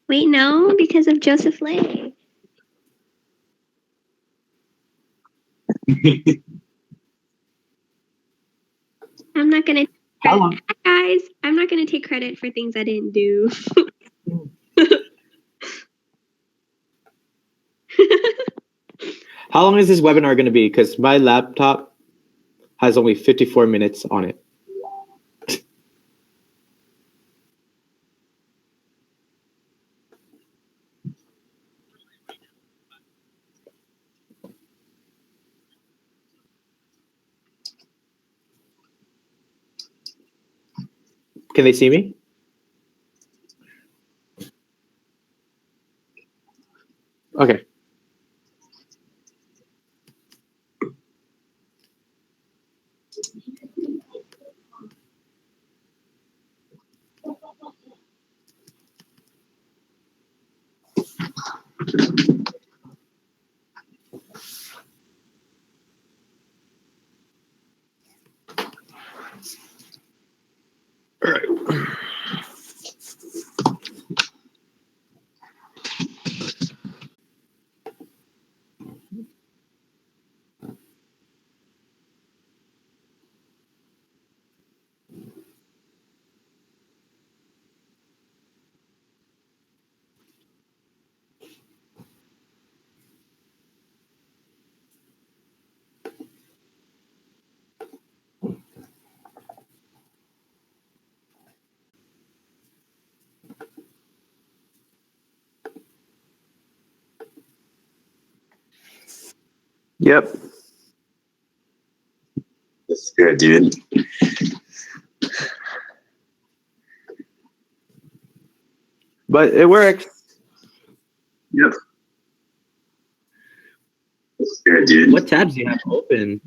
Wait, no, because of Joseph Lay. I'm not gonna. How long? Guys, I'm not gonna take credit for things I didn't do. How long is this webinar going to be? Because my laptop has only 54 minutes on it. Can they see me? Okay. All right. Yep. That's good, dude. But it works. Yep. That's good, dude. What tabs do you have open?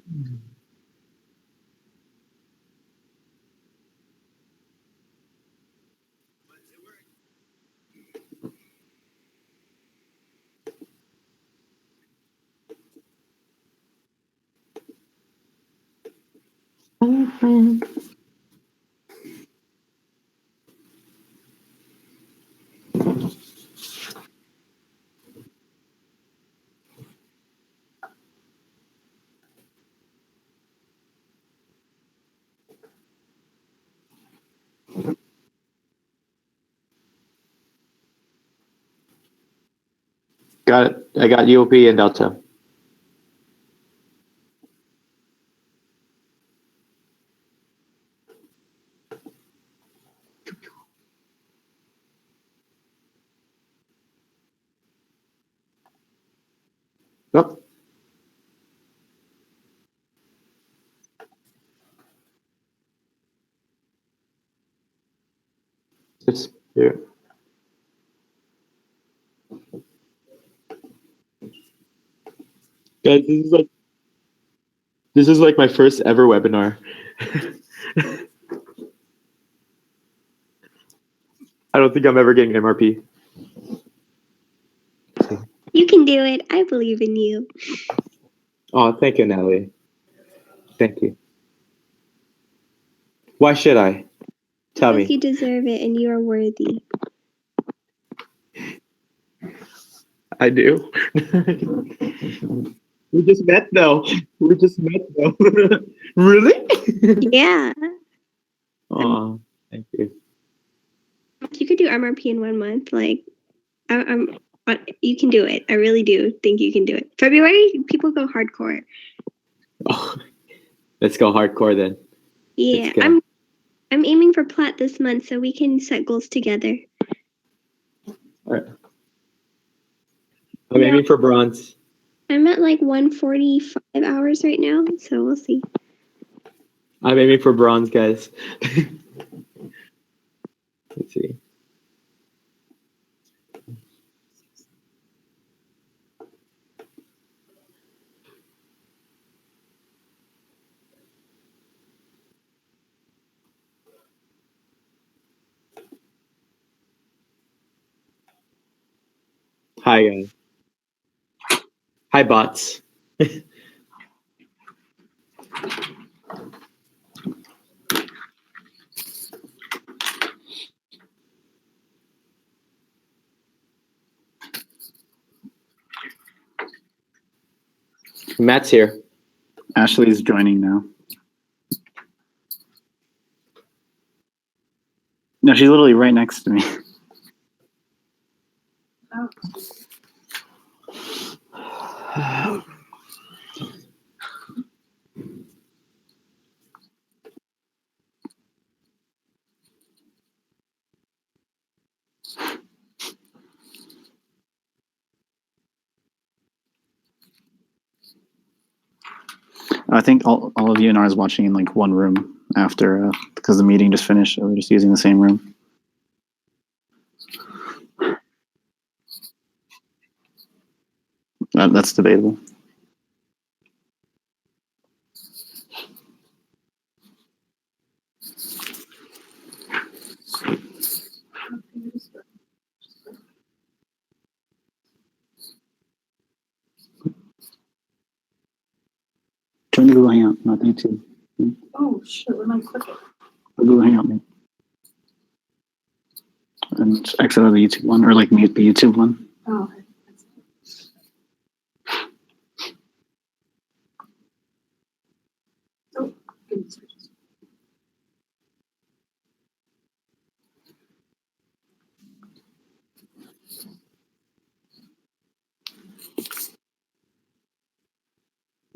Got it. I got UOP and Delta. Nope. It's here. Guys, this is like my first ever webinar. I don't think I'm ever getting MRP. You can do it. I believe in you. Oh, thank you, Natalie. Thank you. Why should I? Tell Because me. you deserve it and you are worthy. I do. We just met though. Really? Yeah. Oh, thank you. You could do MRP in 1 month. Like, you can do it. I really do think you can do it. February, people go hardcore. Oh, let's go hardcore then. Yeah, Let's go. I'm aiming for plat this month, so we can set goals together. All right. I'm aiming for bronze. I'm at like 145 hours right now, so we'll see. I'm aiming for bronze, guys. Let's see. Hi, guys. Hi, bots. Matt's here. Ashley's joining now. No, she's literally right next to me. I think all of UNR is watching in like one room after because the meeting just finished. So we're just using the same room. That's debatable. Join the Google Hangout, not the YouTube. Oh shit, where am I clicking? The Google Hangout, man. And exit out of the YouTube one, or like mute the YouTube one. Oh, okay. Oh, goodness gracious.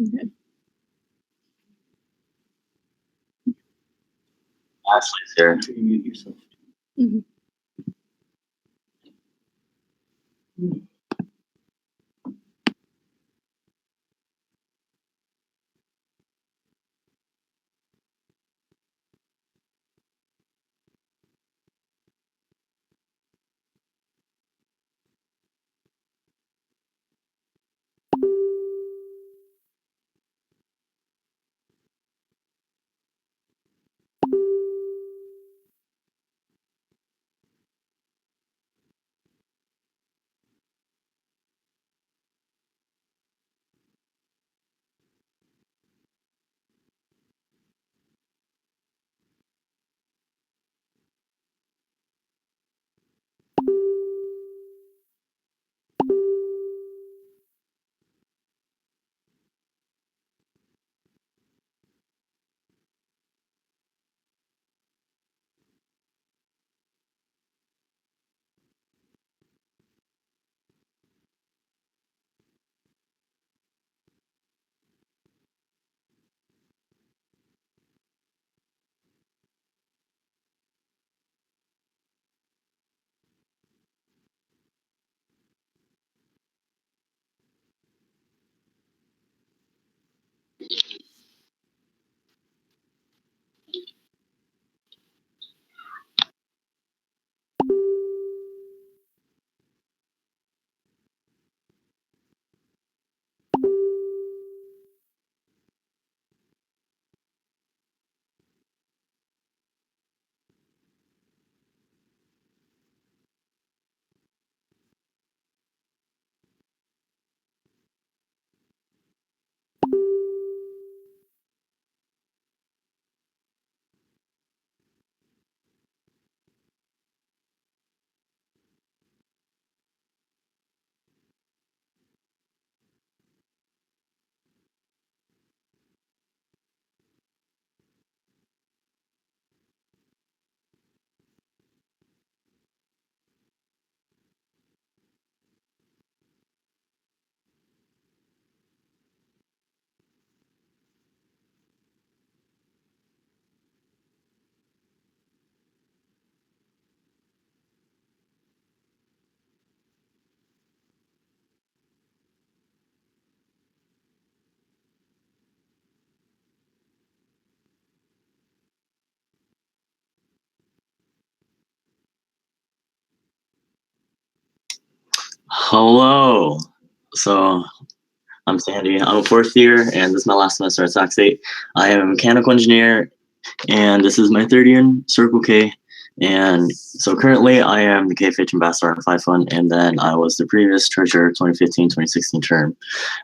Okay. Ashley's here. You mute yourself. Hello. So I'm Sandy. I'm a fourth year, and this is my last semester at Sac State. I am a mechanical engineer, and this is my third year in Circle K. And so currently, I am the KFH ambassador at Phi Fund, and then I was the previous treasurer 2015-2016 term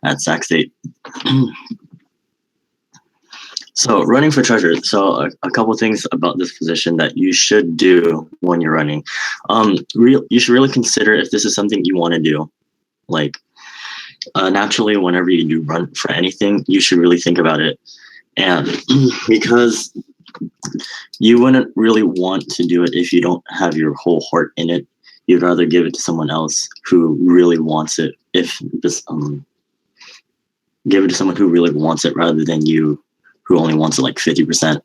at Sac State. So running for treasurer. So a couple things about this position that you should do when you're running. You should really consider if this is something you want to do. Like, naturally, whenever you do run for anything, you should really think about it. And because you wouldn't really want to do it if you don't have your whole heart in it. You'd rather give it to someone else who really wants it. Give it to someone who really wants it rather than you who only wants it like 50%.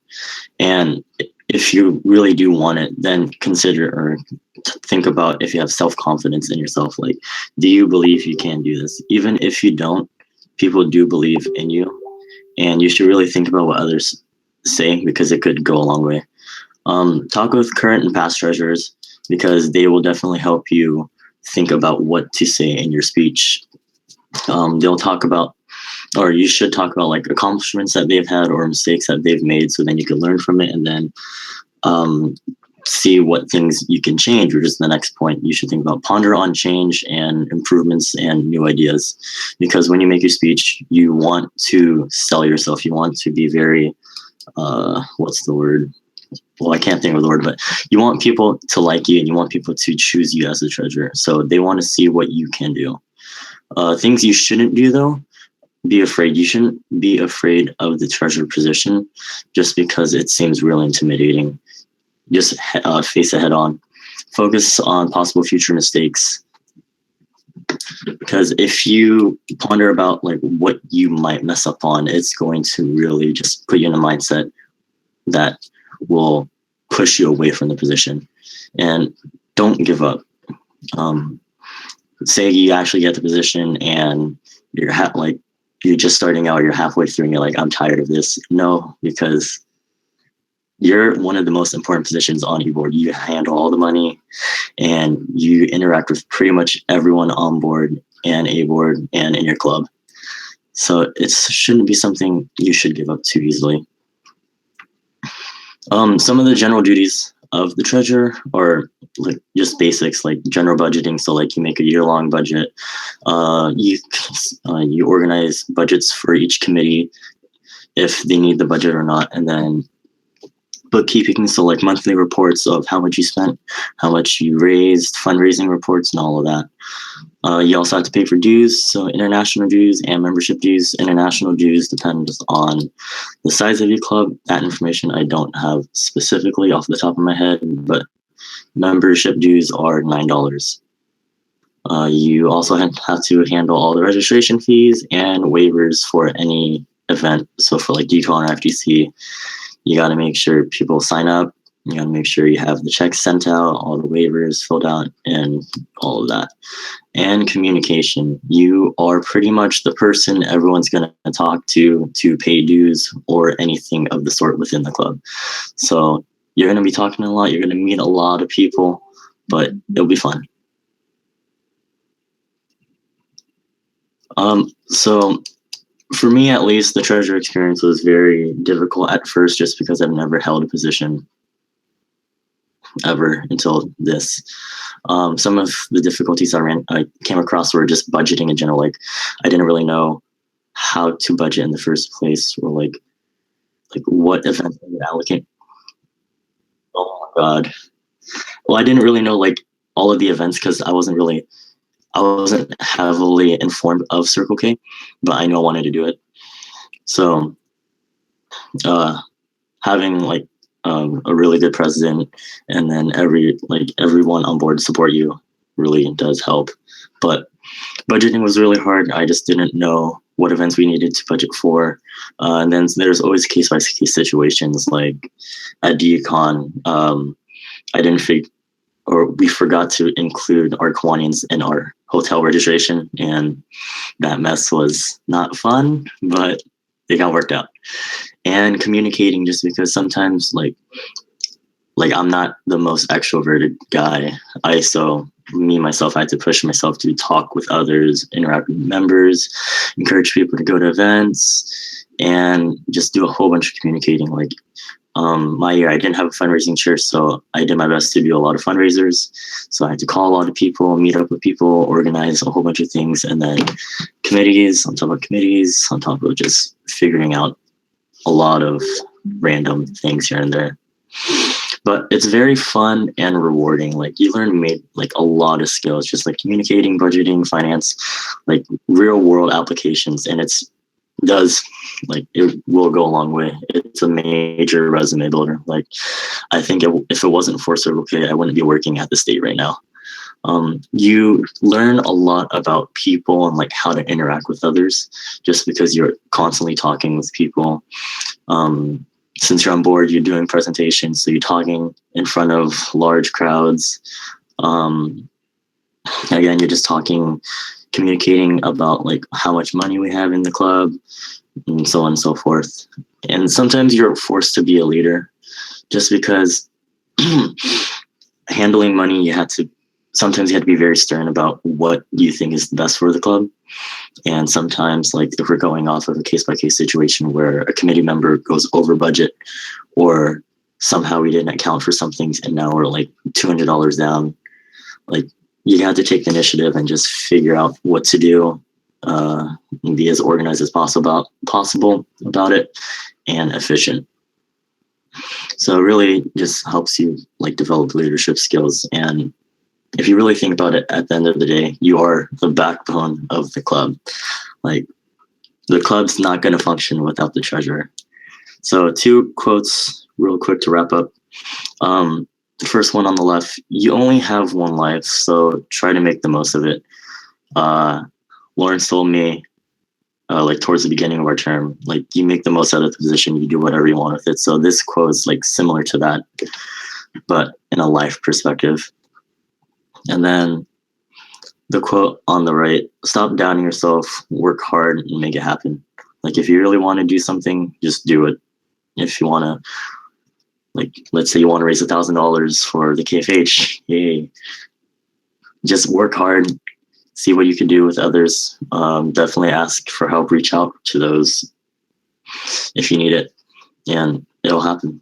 And if you really do want it, then consider or think about if you have self-confidence in yourself. Like, do you believe you can do this? Even if you don't, people do believe in you. And you should really think about what others say, because it could go a long way. Talk with current and past treasurers, because they will definitely help you think about what to say in your speech. They'll talk about, or you should talk about, like, accomplishments that they've had or mistakes that they've made, so then you can learn from it and then see what things you can change, which is the next point. You should think about ponder on change and improvements and new ideas, because when you make your speech, you want to sell yourself. You want to be very, what's the word? Well, I can't think of the word, but you want people to like you and you want people to choose you as a treasurer. So they want to see what you can do. Things you shouldn't do, though, be afraid. You shouldn't be afraid of the treasurer position just because it seems really intimidating. Just face it head on. Focus on possible future mistakes. Because if you ponder about, like, what you might mess up on, it's going to really just put you in a mindset that will push you away from the position. And don't give up. Say you actually get the position and you're you're just starting out, you're halfway through and you're like, I'm tired of this. No, because you're one of the most important positions on e-board. You handle all the money and you interact with pretty much everyone on board and a-board and in your club. So it shouldn't be something you should give up too easily. Some of the general duties of the treasurer are, like, just basics, like general budgeting. So, like, you make a year-long budget. You organize budgets for each committee if they need the budget or not, and then bookkeeping. So, like, monthly reports of how much you spent, how much you raised, fundraising reports, and all of that. You also have to pay for dues, so international dues and membership dues. International dues depends on the size of your club. That information I don't have specifically off the top of my head, but membership dues are $9. You also have to handle all the registration fees and waivers for any event. So for, like, DCon or FGC, you got to make sure people sign up. You got to make sure you have the checks sent out, all the waivers filled out, and all of that. And communication. You are pretty much the person everyone's going to talk to pay dues or anything of the sort within the club. So you're going to be talking a lot. You're going to meet a lot of people, but it'll be fun. So for me, at least, the treasurer experience was very difficult at first, just because I've never held a position ever until this. Some of the difficulties I came across were just budgeting in general. Like, I didn't really know how to budget in the first place, or like what events I would allocate. Oh my god. Well, I didn't really know, like, all of the events, because I wasn't heavily informed of Circle K, but I knew I wanted to do it. So having, like, a really good president, and then everyone on board support you really does help. But budgeting was really hard. I just didn't know what events we needed to budget for. And then there's always case-by-case situations, like at DCon, we forgot to include our Kiwanians in our hotel registration, and that mess was not fun, but it got worked out. And communicating, just because sometimes, like I'm not the most extroverted guy. I had to push myself to talk with others, interact with members, encourage people to go to events, and just do a whole bunch of communicating. Like, my year, I didn't have a fundraising chair, so I did my best to do a lot of fundraisers. So I had to call a lot of people, meet up with people, organize a whole bunch of things, and then committees on top of just figuring out a lot of random things here and there. but it's very fun and rewarding. Like you learn like a lot of skills, just like communicating, budgeting, finance, like real world applications. And it will go a long way. It's a major resume builder. Like I think if it wasn't for Circle K, I wouldn't be working at the state right now. You learn a lot about people and like how to interact with others just because you're constantly talking with people. Since you're on board, you're doing presentations, so you're talking in front of large crowds. Again, you're just communicating about like how much money we have in the club and so on and so forth. And sometimes you're forced to be a leader just because handling money, sometimes you have to be very stern about what you think is the best for the club. And sometimes, like if we're going off of a case-by-case situation where a committee member goes over budget or somehow we didn't account for something and now we're like $200 down, like you have to take the initiative and just figure out what to do, and be as organized as possible about it and efficient. So it really just helps you like develop leadership skills. And if you really think about it, at the end of the day, you are the backbone of the club. Like the club's not going to function without the treasurer. So 2 quotes real quick to wrap up. The first one on the left, you only have one life, so try to make the most of it. Lawrence told me like towards the beginning of our term, like you make the most out of the position, you do whatever you want with it. So this quote is like similar to that, but in a life perspective. And then the quote on the right, stop doubting yourself, work hard and make it happen. Like if you really want to do something, just do it. If you want to, like, let's say you want to raise $1,000 for the KFH, yay. Just work hard, see what you can do with others. Definitely ask for help, reach out to those if you need it, and it'll happen.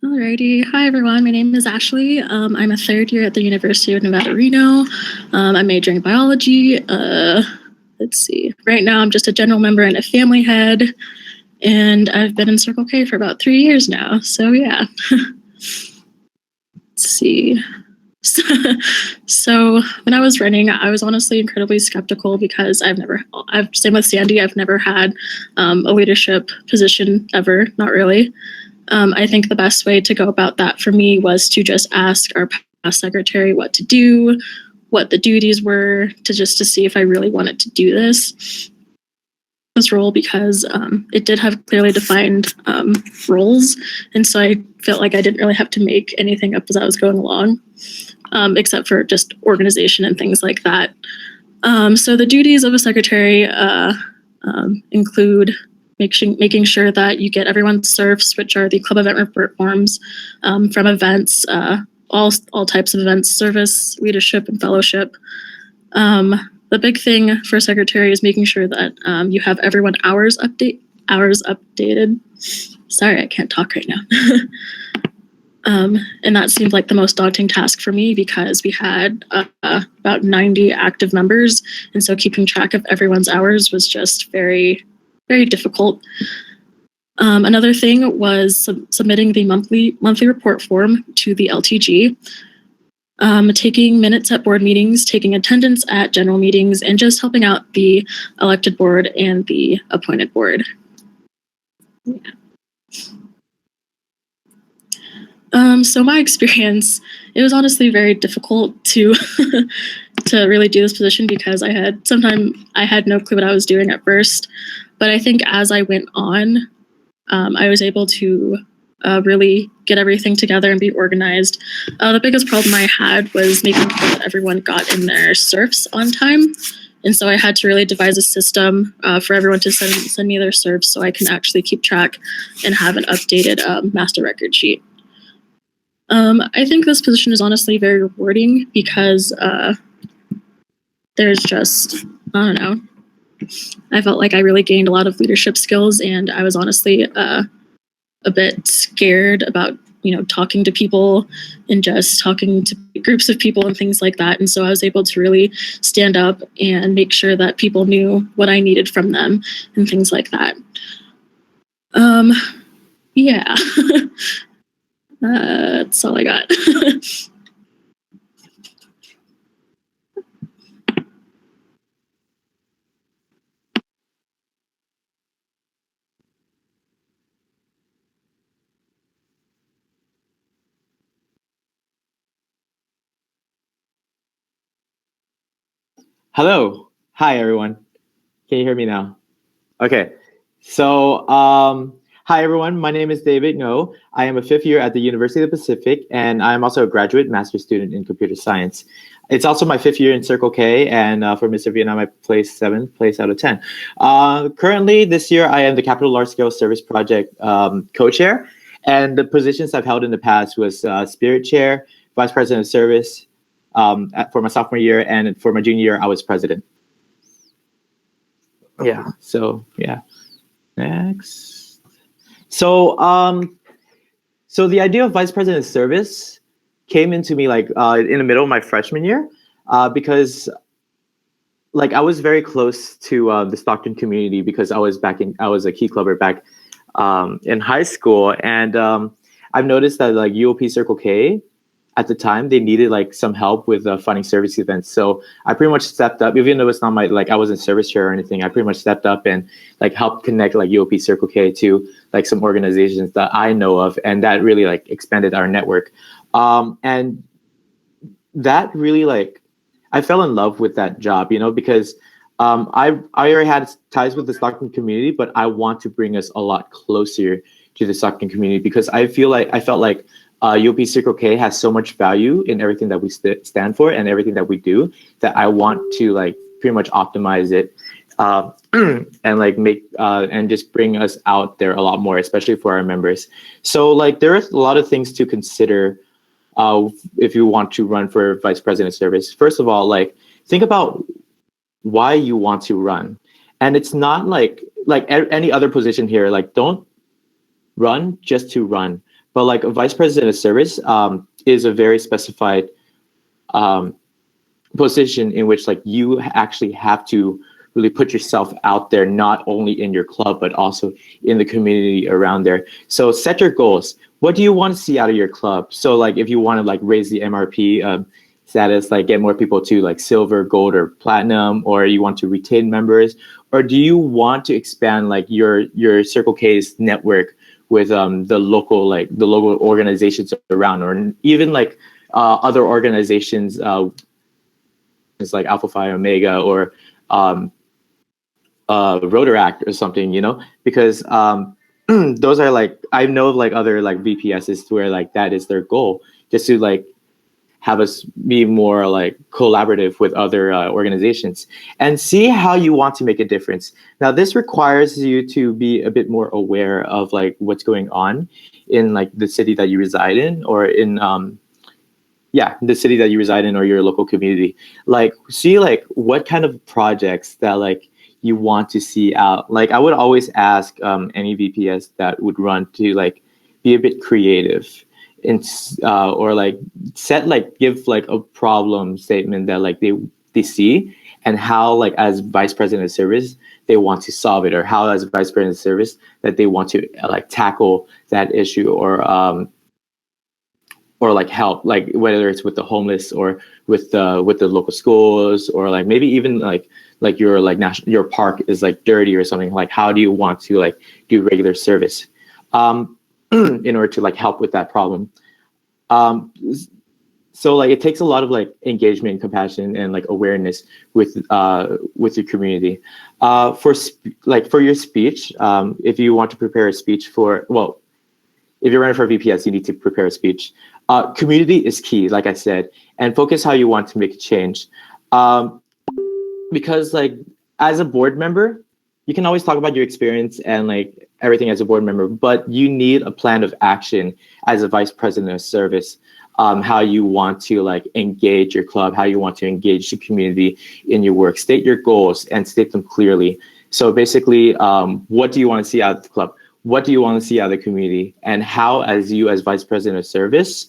Alrighty. Hi, everyone. My name is Ashley. I'm a 3rd year at the University of Nevada, Reno. I'm majoring in biology. Let's see. Right now, I'm just a general member and a family head. And I've been in Circle K for about 3 years now. So, yeah. Let's see. So when I was running, I was honestly incredibly skeptical because same with Sandy, I've never had a leadership position ever, not really. I think the best way to go about that for me was to just ask our past secretary what to do, what the duties were, to see if I really wanted to do this role, because it did have clearly defined roles. And so I felt like I didn't really have to make anything up as I was going along, except for just organization and things like that. So the duties of a secretary include making sure that you get everyone's SERFs, which are the club event report forms from events, all types of events, service, leadership, and fellowship. The big thing for secretary is making sure that you have everyone hours updated. Sorry, I can't talk right now. And that seemed like the most daunting task for me because we had about 90 active members. And so keeping track of everyone's hours was just very, very difficult. Another thing was submitting the monthly report form to the LTG, taking minutes at board meetings, taking attendance at general meetings, and just helping out the elected board and the appointed board. Yeah. So my experience, it was honestly very difficult to to really do this position because I had no clue what I was doing at first. But I think as I went on, I was able to really get everything together and be organized. The biggest problem I had was making sure that everyone got in their SERFs on time. And so I had to really devise a system for everyone to send me their SERFs so I can actually keep track and have an updated master record sheet. I think this position is honestly very rewarding because there's just, I don't know, I felt like I really gained a lot of leadership skills, and I was honestly a bit scared about, talking to people and just talking to groups of people and things like that. And so I was able to really stand up and make sure that people knew what I needed from them and things like that. Yeah. That's all I got. Hello. Hi, everyone. Can you hear me now? Okay. So, hi, everyone. My name is David Ngo. I am a 5th year at the University of the Pacific, and I'm also a graduate master's student in computer science. It's also my 5th year in Circle K, and for Mr. Vietnam, I placed 7th place out of 10. Currently, this year, I am the Capital Large Scale Service Project co-chair, and the positions I've held in the past was Spirit Chair, Vice President of Service, for my sophomore year, and for my junior year, I was president. Yeah. So yeah. Next. So so the idea of vice president of service came into me like in the middle of my freshman year, because like I was very close to the Stockton community because I was a key clubber back in high school, and I've noticed that like UOP Circle K at the time, they needed like some help with funding service events. So I pretty much stepped up, even though it's not I wasn't service chair or anything. I pretty much stepped up and like helped connect like UOP Circle K to like some organizations that I know of, and that really like expanded our network. And that really like I fell in love with that job, because I already had ties with the Stockton community, but I want to bring us a lot closer to the Stockton community because I felt like UOP Circle K has so much value in everything that we stand for and everything that we do that I want to like pretty much optimize it and like make and just bring us out there a lot more, especially for our members. So like there are a lot of things to consider if you want to run for vice president service. First of all, like think about why you want to run, and it's not like any other position here. Like don't run just to run. But like a vice president of service is a very specified position in which like you actually have to really put yourself out there, not only in your club, but also in the community around there. So set your goals. What do you want to see out of your club? So like if you want to like raise the MRP status, like get more people to like silver, gold, or platinum, or you want to retain members, or do you want to expand like your Circle K's network with the local organizations around, or even like other organizations, it's like Alpha Phi Omega or Rotaract or something, because those are like I know of like other like VPSs where like that is their goal, just to like have us be more like collaborative with other organizations and see how you want to make a difference. Now, this requires you to be a bit more aware of like what's going on in like the city that you reside in, or in the city that you reside in, or your local community. Like see like what kind of projects that like you want to see out. Like I would always ask any VPS that would run to like be a bit creative. Or like give like a problem statement that like they see, and how like as vice president of service they want to solve it, or how as vice president of service that they want to like tackle that issue, or like help, like whether it's with the homeless or with the local schools, or like maybe even like your like your park is like dirty or something. Like how do you want to like do regular service in order to like help with that problem. So like it takes a lot of like engagement, compassion, and like awareness with your community. For your speech, if you want to prepare a speech if you're running for VPS, you need to prepare a speech. Community is key, like I said, and focus how you want to make a change. Because like as a board member, you can always talk about your experience and like everything as a board member, but you need a plan of action as a vice president of service. How you want to like engage your club, how you want to engage the community in your work. State your goals and state them clearly. So basically, what do you want to see out of the club? What do you want to see out of the community? And how, as you as vice president of service,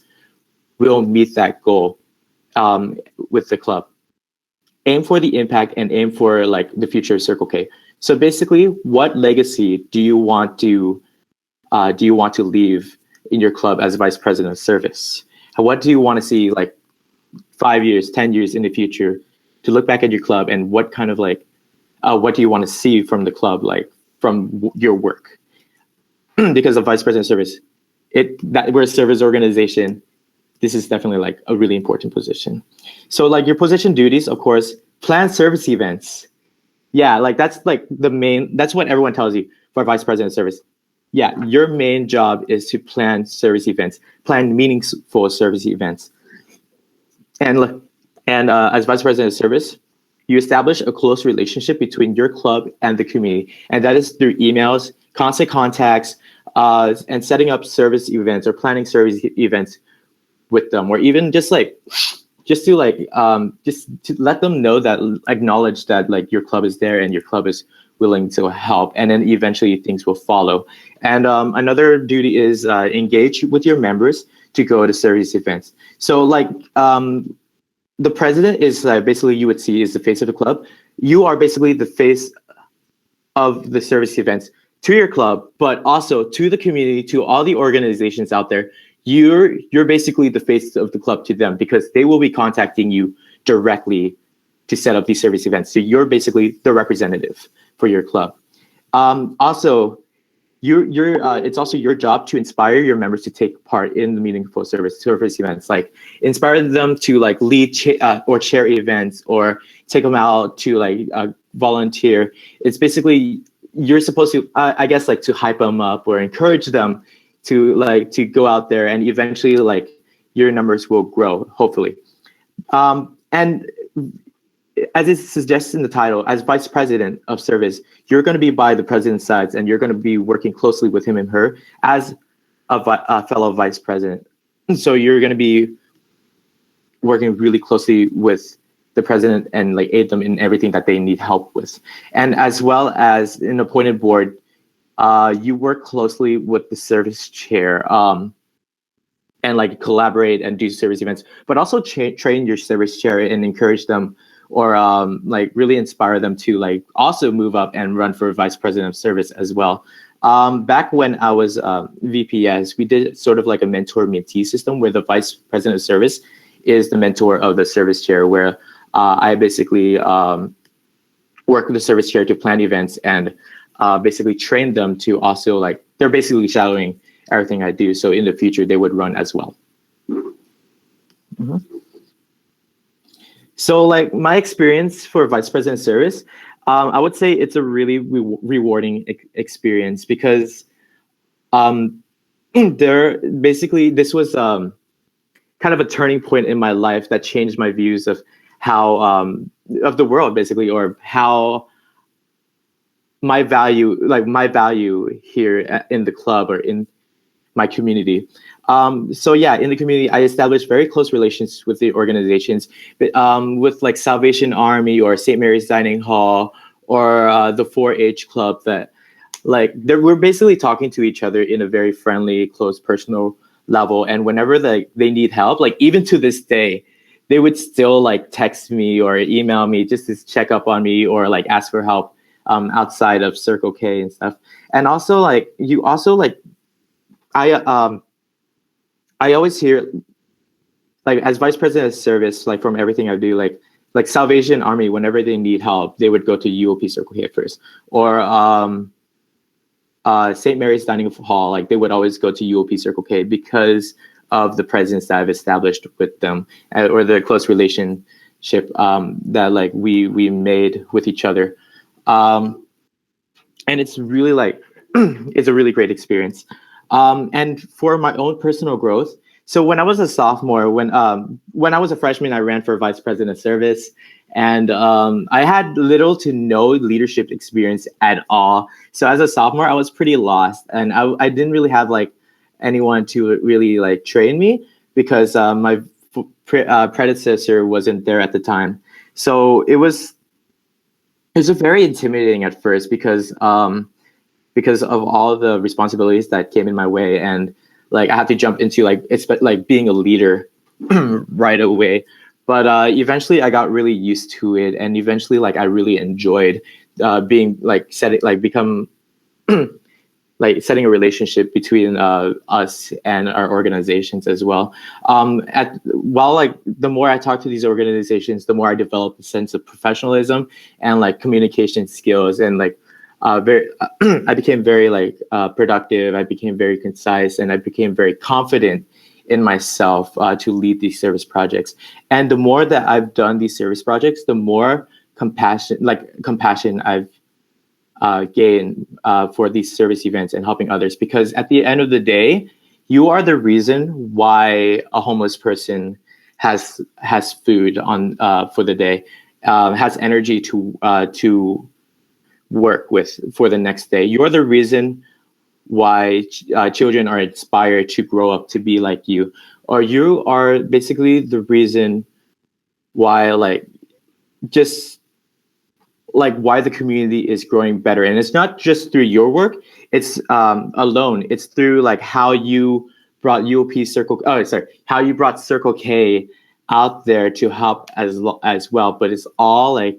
will meet that goal with the club. Aim for the impact and aim for like the future of Circle K. So basically, what legacy do you want to leave in your club as vice president of service? What do you want to see like 5 years, 10 years in the future to look back at your club, and what kind of like, what do you want to see from the club, like from your work? Because of vice president of service, we're a service organization. This is definitely like a really important position. So like your position duties, of course, plan service events. Yeah, like that's like that's what everyone tells you for vice president of service. Yeah, your main job is to plan service events, plan meaningful service events. And as vice president of service, you establish a close relationship between your club and the community. And that is through emails, constant contacts, and setting up service events or planning service events with them, or even just to let them know that, acknowledge that like your club is there and your club is willing to help, and then eventually things will follow. And another duty is engage with your members to go to service events. So like the president is basically, you would see, is the face of the club. You are basically the face of the service events to your club, but also to the community, to all the organizations out there. You're basically the face of the club to them, because they will be contacting you directly to set up these service events. So you're basically the representative for your club. Also, it's also your job to inspire your members to take part in the meaningful service events. Like inspire them to like lead or chair events, or take them out to like volunteer. It's basically, you're supposed to, I guess, like to hype them up or encourage them to go out there, and eventually like your numbers will grow, hopefully. And as it suggests in the title, as vice president of service, you're going to be by the president's sides, and you're going to be working closely with him and her as a fellow vice president. So you're going to be working really closely with the president and like aid them in everything that they need help with. And as well as an appointed board, you work closely with the service chair and like collaborate and do service events, but also train your service chair and encourage them, or like really inspire them to like also move up and run for vice president of service as well. Back when I was VPS, we did sort of like a mentor-mentee system where the vice president of service is the mentor of the service chair, where I basically work with the service chair to plan events and basically train them to also like, they're basically shadowing everything I do. So in the future, they would run as well. Mm-hmm. So like my experience for vice president of service, I would say it's a really rewarding experience, because this was kind of a turning point in my life that changed my views of how of the world, basically, or how my value here in the club or in my community. So yeah, in the community, I established very close relations with the organizations, with like Salvation Army or St. Mary's Dining Hall or the 4-H Club, that like we're basically talking to each other in a very friendly, close, personal level. And whenever they need help, like even to this day, they would still like text me or email me just to check up on me or like ask for help outside of Circle K and stuff. And also like I always hear, like as vice president of service, like from everything I do, like Salvation Army, whenever they need help, they would go to UOP Circle K first, or St. Mary's Dining Hall, like they would always go to UOP Circle K because of the presence that I've established with them, or the close relationship that like we made with each other, and it's really like it's a really great experience. And for my own personal growth, So when I was a sophomore, when I was a freshman, I ran for vice president of service, and I had little to no leadership experience at all. So as a sophomore, I was pretty lost, and I didn't really have like anyone to really like train me because my predecessor wasn't there at the time. So it was very intimidating at first because of all the responsibilities that came in my way, and like I had to jump into like being a leader right away. But eventually I got really used to it, and eventually like I really enjoyed being like setting a relationship between us and our organizations as well. The more I talk to these organizations, the more I develop a sense of professionalism and like communication skills, and like I became very like productive. I became very concise, and I became very confident in myself to lead these service projects. And the more that I've done these service projects, the more compassion I've gained for these service events and helping others. Because at the end of the day, you are the reason why a homeless person has food on for the day, has energy to work with for the next day. You're the reason why children are inspired to grow up to be like you, or you are basically the reason why why the community is growing better. And it's not just through your work, it's alone. It's through like how you brought how you brought Circle K out there to help as well. But it's all like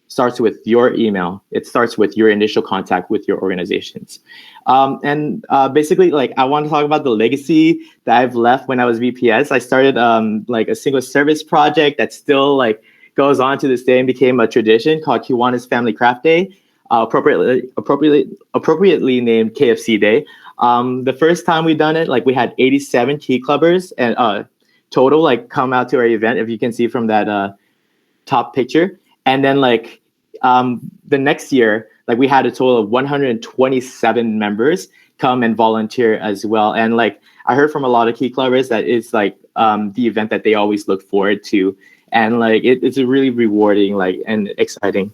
starts with your email. It starts with your initial contact with your organizations. Basically, like I want to talk about the legacy that I've left when I was VPS. I started like a single service project that still like goes on to this day and became a tradition called Kiwanis Family Craft Day, appropriately named KFC Day. The first time we done it, like we had 87 key clubbers and total like come out to our event, if you can see from that top picture. And then like the next year, like we had a total of 127 members come and volunteer as well. And like I heard from a lot of key clubbers that it's like the event that they always look forward to. And like it's a really rewarding like and exciting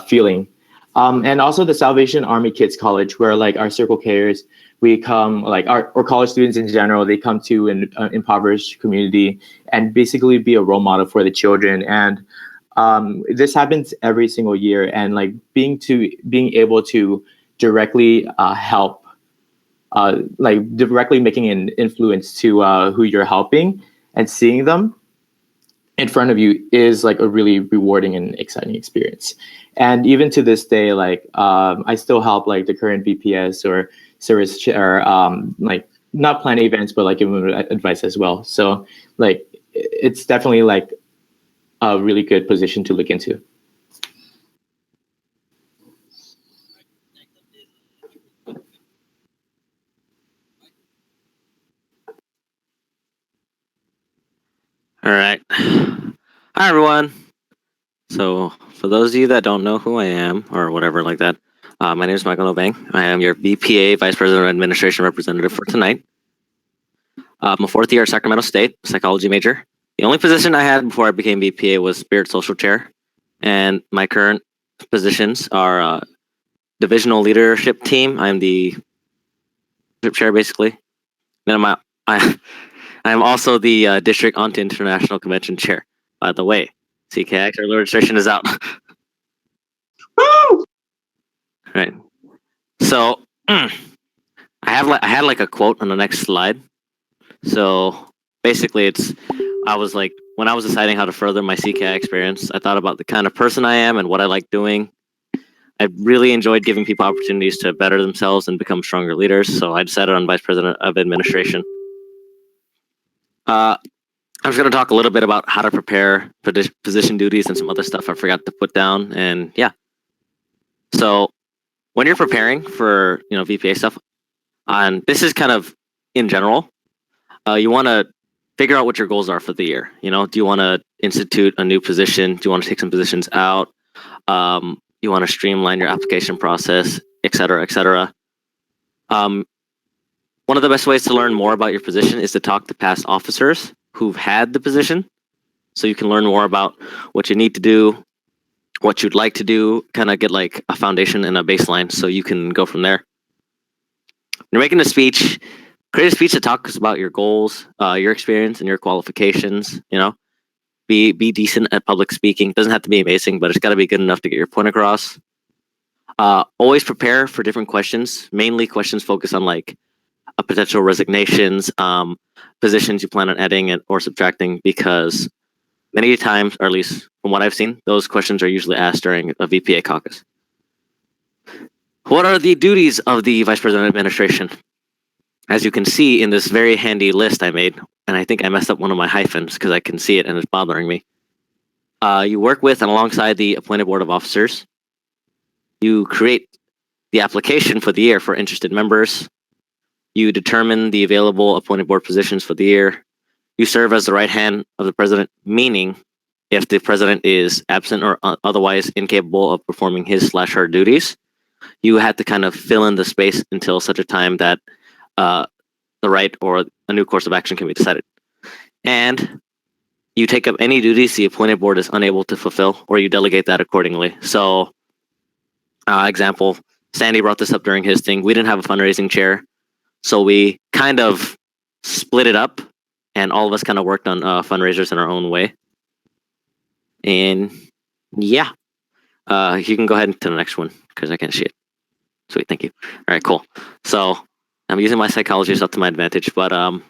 feeling. And also the Salvation Army Kids College, where like our Circle Kers, we come like or college students in general, they come to an impoverished community and basically be a role model for the children. And this happens every single year, and like being able to directly help, like directly making an influence to who you're helping and seeing them in front of you is like a really rewarding and exciting experience. And even to this day, like I still help like the current VPS or service chair, like not plan events, but like give them advice as well. So like it's definitely like a really good position to look into. All right. Hi, everyone. So, for those of you that don't know who I am or whatever like that, my name is Michael Nobang. I am your VPA Vice President of Administration representative for tonight. I'm a fourth year at Sacramento State, psychology major. The only position I had before I became VPA was Spirit Social Chair, and my current positions are divisional leadership team. I'm the leadership chair, basically. Then I'm also the district on to international convention chair. By the way, CKX, our registration is out. Woo! Right. So I had like a quote on the next slide. So basically, I was like, when I was deciding how to further my CKI experience, I thought about the kind of person I am and what I like doing. I really enjoyed giving people opportunities to better themselves and become stronger leaders. So I decided on Vice President of Administration. I was going to talk a little bit about how to prepare position duties and some other stuff I forgot to put down. And yeah. So when you're preparing for, VPA stuff, and this is kind of in general, you want to figure out what your goals are for the year. Do you want to institute a new position? Do you want to take some positions out? You want to streamline your application process, et cetera, et cetera. one of the best ways to learn more about your position is to talk to past officers who've had the position, so you can learn more about what you need to do, what you'd like to do, kind of get like a foundation and a baseline so you can go from there. When you're making a speech, create a speech that talks about your goals, your experience, and your qualifications. You know, be decent at public speaking. Doesn't have to be amazing, but it's got to be good enough to get your point across. Always prepare for different questions. Mainly questions focus on like potential resignations, positions you plan on adding or subtracting, because many times, or at least from what I've seen, those questions are usually asked during a VPA caucus. What are the duties of the Vice President Administration? As you can see in this very handy list I made, and I think I messed up one of my hyphens because I can see it and it's bothering me. You work with and alongside the appointed board of officers. You create the application for the year for interested members. You determine the available appointed board positions for the year. You serve as the right hand of the president, meaning if the president is absent or otherwise incapable of performing his/her duties, you have to kind of fill in the space until such a time that the right or a new course of action can be decided. And you take up any duties the appointed board is unable to fulfill, or you delegate that accordingly. So, example, Sandy brought this up during his thing. We didn't have a fundraising chair, so we kind of split it up, and all of us kind of worked on fundraisers in our own way. And yeah, you can go ahead to the next one because I can't see it. Sweet, thank you. All right, cool. So I'm using my psychology stuff to my advantage, but I'm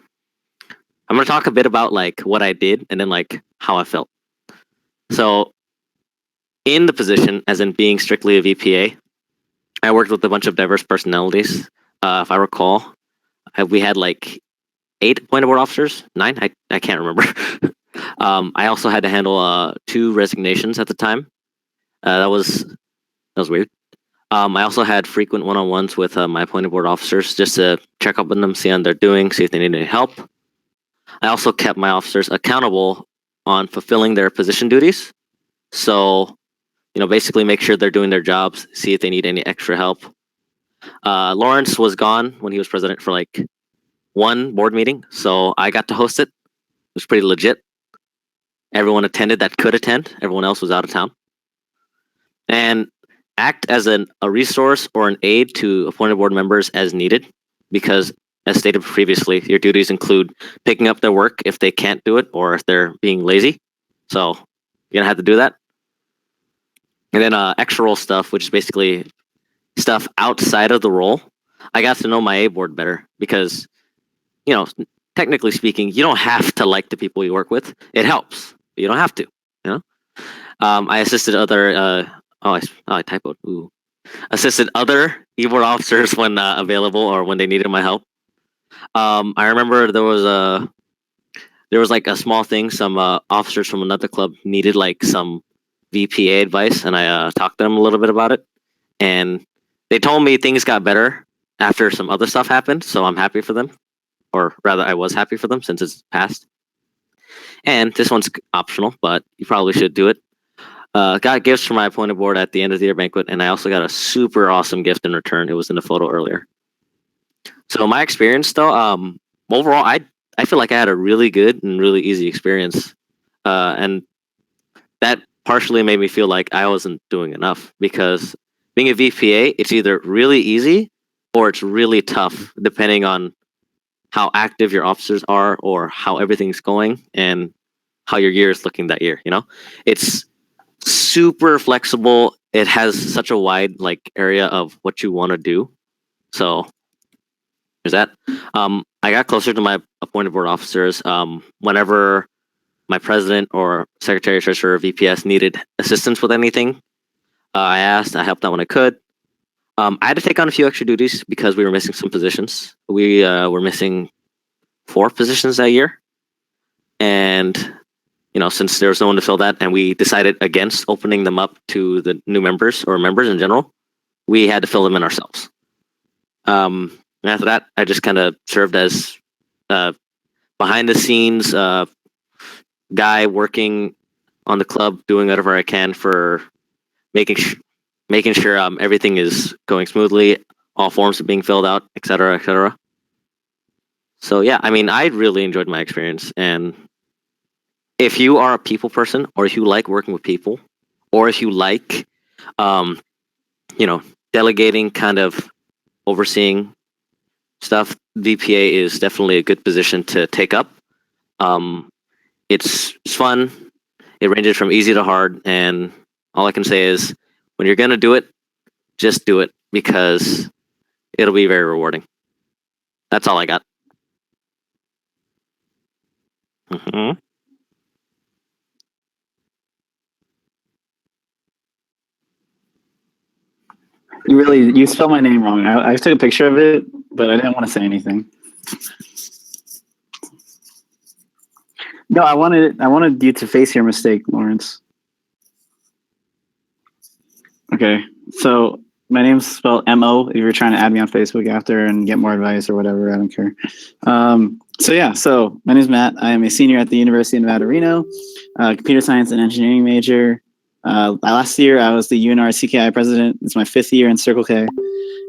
gonna talk a bit about like what I did and then like how I felt. So in the position, as in being strictly a VPA, I worked with a bunch of diverse personalities. If I recall, we had like 8 appointed board officers, 9. I can't remember. I also had to handle 2 resignations at the time. That was weird. I also had frequent one-on-ones with my appointed board officers just to check up on them, see how they're doing, see if they need any help. I also kept my officers accountable on fulfilling their position duties. So, you know, basically make sure they're doing their jobs, see if they need any extra help. Lawrence was gone when he was president for like 1 board meeting, so I got to host it. It was pretty legit. Everyone attended that could attend. Everyone else was out of town. And act as a resource or an aid to appointed board members as needed, because as stated previously, your duties include picking up their work if they can't do it or if they're being lazy. So you're gonna have to do that. And then extra role stuff, which is basically stuff outside of the role. I got to know my A board better because, you know, technically speaking, you don't have to like the people you work with. It helps, but you don't have to, you know? I assisted other I typoed. Ooh. Assisted other e-board officers when available or when they needed my help. I remember there was like a small thing. Some officers from another club needed like some VPA advice, and I talked to them a little bit about it. And they told me things got better after some other stuff happened. So I'm happy for them, or rather, I was happy for them since it's passed. And this one's optional, but you probably should do it. Got gifts from my appointed board at the end of the year banquet, and I also got a super awesome gift in return. It was in the photo earlier. So my experience, though, overall, I feel like I had a really good and really easy experience, and that partially made me feel like I wasn't doing enough, because being a VPA, it's either really easy or it's really tough, depending on how active your officers are or how everything's going and how your year is looking that year. You know, it's super flexible. It has such a wide like area of what you want to do. So there's that. I got closer to my appointed board officers whenever my president or secretary, treasurer, or VPS needed assistance with anything. I asked. I helped out when I could. I had to take on a few extra duties because we were missing some positions. We were missing 4 positions that year, and you know, since there was no one to fill that, and we decided against opening them up to the new members or members in general, we had to fill them in ourselves. And after that, I just kind of served as behind the scenes guy working on the club, doing whatever I can for making sure everything is going smoothly, all forms are being filled out, etc., etc. So yeah, I mean, I really enjoyed my experience. And if you are a people person, or if you like working with people, or if you like, delegating, kind of overseeing stuff, VPA is definitely a good position to take up. It's fun. It ranges from easy to hard, and all I can say is, when you're gonna do it, just do it, because it'll be very rewarding. That's all I got. Mhm. You spelled my name wrong. I took a picture of it, but I didn't want to say anything. No, I wanted you to face your mistake, Lawrence. Okay, so my name's spelled M-O. If you're trying to add me on Facebook after and get more advice or whatever, I don't care. So my name's Matt. I am a senior at the University of Nevada, Reno, computer science and engineering major. Last year, I was the UNR CKI president. It's my 5th year in Circle K.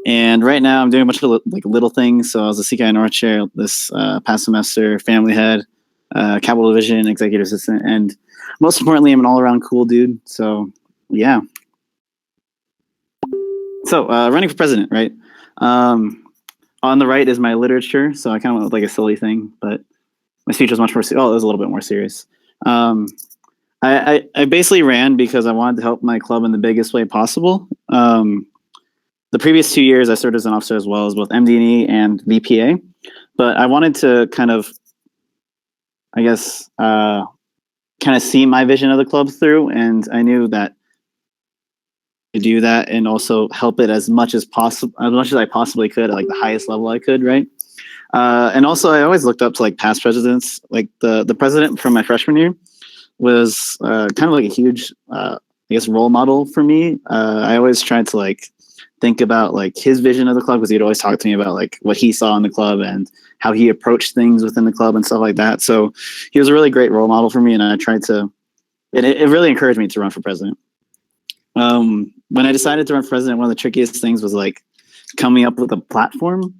And right now, I'm doing a bunch of little things. So I was the CKI North chair this past semester, family head, Capital Division, executive assistant, and most importantly, I'm an all-around cool dude. So yeah. So running for president, right? On the right is my literature. So I kind of went with like a silly thing, but my speech was much more. It was a little bit more serious. I basically ran because I wanted to help my club in the biggest way possible. The previous 2 years, I served as an officer as well as both MD&E and VPA, but I wanted to kind of, I guess, kind of see my vision of the club through, and I knew that to do that and also help it as much as possible, as much as I possibly could, at like the highest level I could, right? And also, I always looked up to like past presidents, like the president from my freshman year was kind of like a huge, I guess, role model for me. I always tried to like think about like his vision of the club, because he'd always talk to me about like what he saw in the club and how he approached things within the club and stuff like that. So he was a really great role model for me, and I tried to, it really encouraged me to run for president. When I decided to run for president, one of the trickiest things was like coming up with a platform,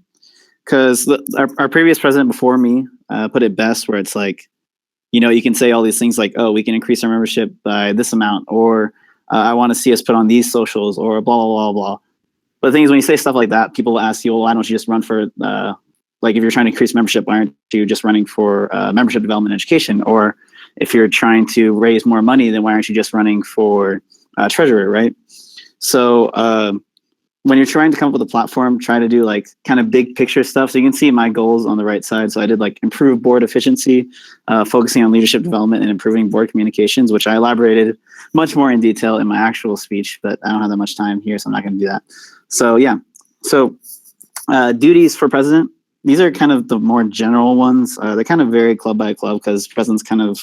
because our previous president before me put it best, where it's like, you can say all these things like, oh, we can increase our membership by this amount, or I want to see us put on these socials, or blah, blah, blah, blah. But the thing is, when you say stuff like that, people will ask you, well, why don't you just run for, like, if you're trying to increase membership, why aren't you just running for membership development education? Or if you're trying to raise more money, then why aren't you just running for treasurer, right? So when you're trying to come up with a platform, try to do like kind of big picture stuff. So you can see my goals on the right side. So I did like improve board efficiency, focusing on leadership development and improving board communications, which I elaborated much more in detail in my actual speech, but I don't have that much time here, so I'm not going to do that. So yeah, so duties for president. These are kind of the more general ones. They kind of vary club by club, because president's kind of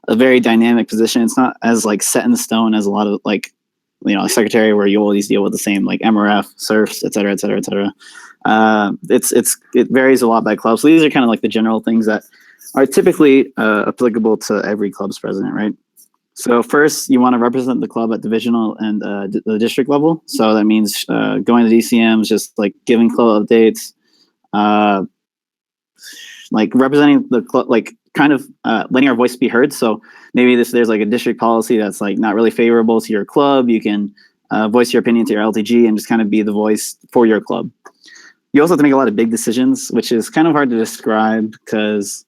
a very dynamic position. It's not as like set in stone as a lot of like, secretary, where you always deal with the same like MRF, serfs, et cetera, et cetera, et cetera. It varies a lot by club. So these are kind of like the general things that are typically applicable to every club's president, right? So first, you want to represent the club at divisional and the district level. So that means going to DCMs, just like giving club updates, like representing the club, like kind of letting our voice be heard. So maybe there's like a district policy that's like not really favorable to your club. You can voice your opinion to your LTG and just kind of be the voice for your club. You also have to make a lot of big decisions, which is kind of hard to describe, because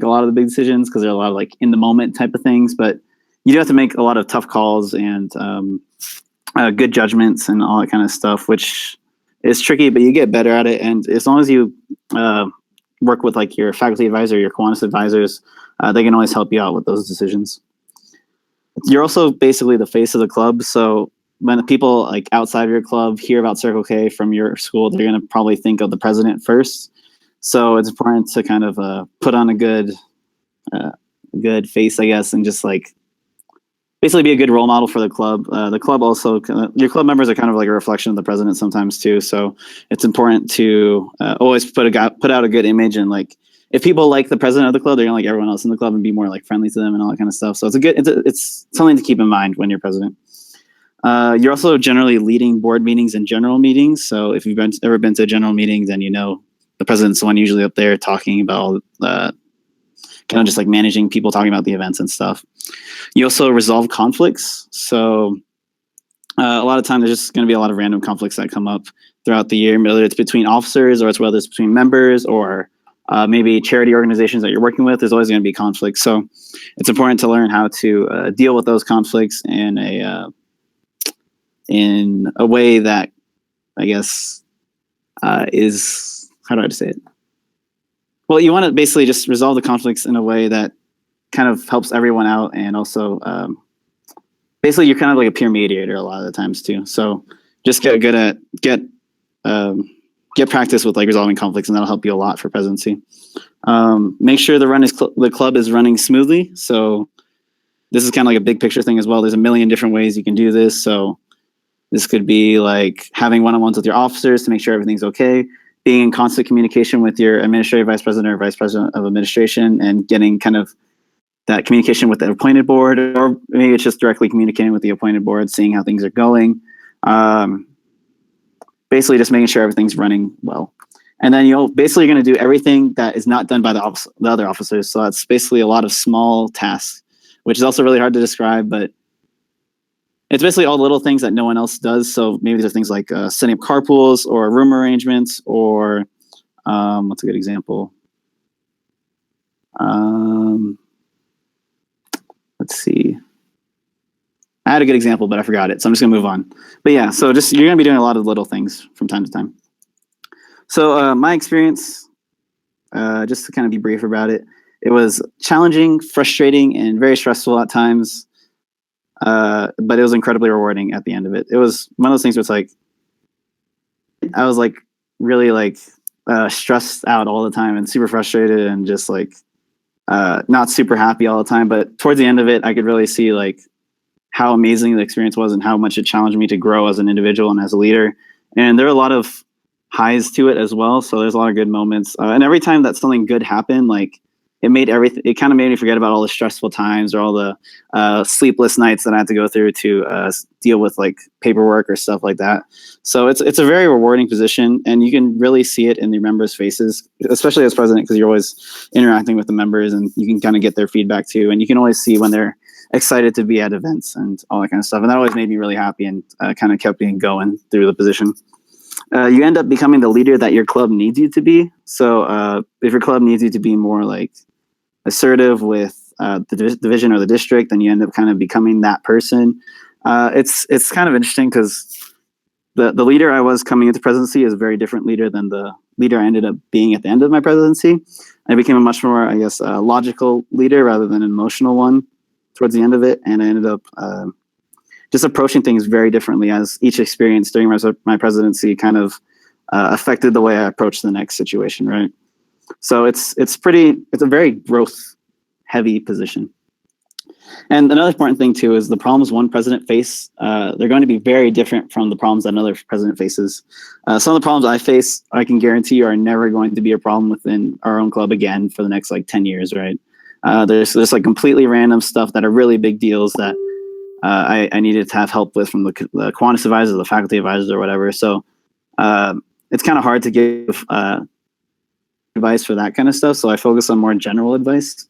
a lot of the big decisions, because there are a lot of like in the moment type of things, but you do have to make a lot of tough calls and good judgments and all that kind of stuff, which is tricky, but you get better at it. And as long as you work with like your faculty advisor, your Kiwanis advisors, they can always help you out with those decisions. You're also basically the face of the club. So when the people like outside of your club hear about Circle K from your school, they're going to probably think of the president first. So it's important to kind of put on a good face, I guess, and just like basically be a good role model for the club. The club also, your club members are kind of like a reflection of the president sometimes too. So it's important to always put out a good image, and like if people like the president of the club, they're gonna like everyone else in the club and be more like friendly to them and all that kind of stuff. So it's something to keep in mind when you're president. You're also generally leading board meetings and general meetings. So if you've ever been to a general meeting, then you know the president's the one usually up there talking about all kind of just like managing people, talking about the events and stuff. You also resolve conflicts. So a lot of time there's just going to be a lot of random conflicts that come up throughout the year, whether it's between officers or it's whether it's between members or maybe charity organizations that you're working with. There's always going to be conflicts. So it's important to learn how to deal with those conflicts in a way that I guess is, how do I say it? Well, you want to basically just resolve the conflicts in a way that kind of helps everyone out, and also basically you're kind of like a peer mediator a lot of the times too. So just get good at get practice with like resolving conflicts, and that'll help you a lot for presidency. Make sure the club is running smoothly. So this is kind of like a big picture thing as well. There's a million different ways you can do this. So this could be like having one-on-ones with your officers to make sure everything's okay, being in constant communication with your administrative vice president or vice president of administration, and getting kind of that communication with the appointed board, or maybe it's just directly communicating with the appointed board, seeing how things are going. Basically just making sure everything's running well. And then you're going to do everything that is not done by the other officers. So that's basically a lot of small tasks, which is also really hard to describe, but it's basically all little things that no one else does. So maybe there's things like setting up carpools or room arrangements, or what's a good example? Let's see. I had a good example, but I forgot it. So I'm just gonna move on. But yeah, so just you're gonna be doing a lot of little things from time to time. So my experience, just to kind of be brief about it, it was challenging, frustrating, and very stressful at times. But it was incredibly rewarding at the end of it. It was one of those things where it's like, I was like really like stressed out all the time and super frustrated and just like not super happy all the time. But towards the end of it, I could really see like how amazing the experience was and how much it challenged me to grow as an individual and as a leader. And there are a lot of highs to it as well. So there's a lot of good moments. And every time that something good happened, like it kind of made me forget about all the stressful times or all the sleepless nights that I had to go through to deal with like paperwork or stuff like that. So it's a very rewarding position, and you can really see it in the members' faces, especially as president, because you're always interacting with the members and you can kind of get their feedback too. And you can always see when they're excited to be at events and all that kind of stuff. And that always made me really happy and kind of kept me going through the position. You end up becoming the leader that your club needs you to be. So if your club needs you to be more like assertive with the division or the district, then you end up kind of becoming that person. It's kind of interesting because the leader I was coming into presidency is a very different leader than the leader I ended up being at the end of my presidency. I became a much more, I guess, logical leader rather than an emotional one towards the end of it. And I ended up just approaching things very differently, as each experience during my presidency kind of affected the way I approached the next situation, right? So it's a very growth heavy position. And another important thing too is the problems one president face, they're going to be very different from the problems that another president faces. Some of the problems I face, I can guarantee you, are never going to be a problem within our own club again for the next like 10 years, right? There's like completely random stuff that are really big deals that I needed to have help with from the quantity advisors, the faculty advisors, or whatever. So it's kind of hard to give advice for that kind of stuff. So I focus on more general advice.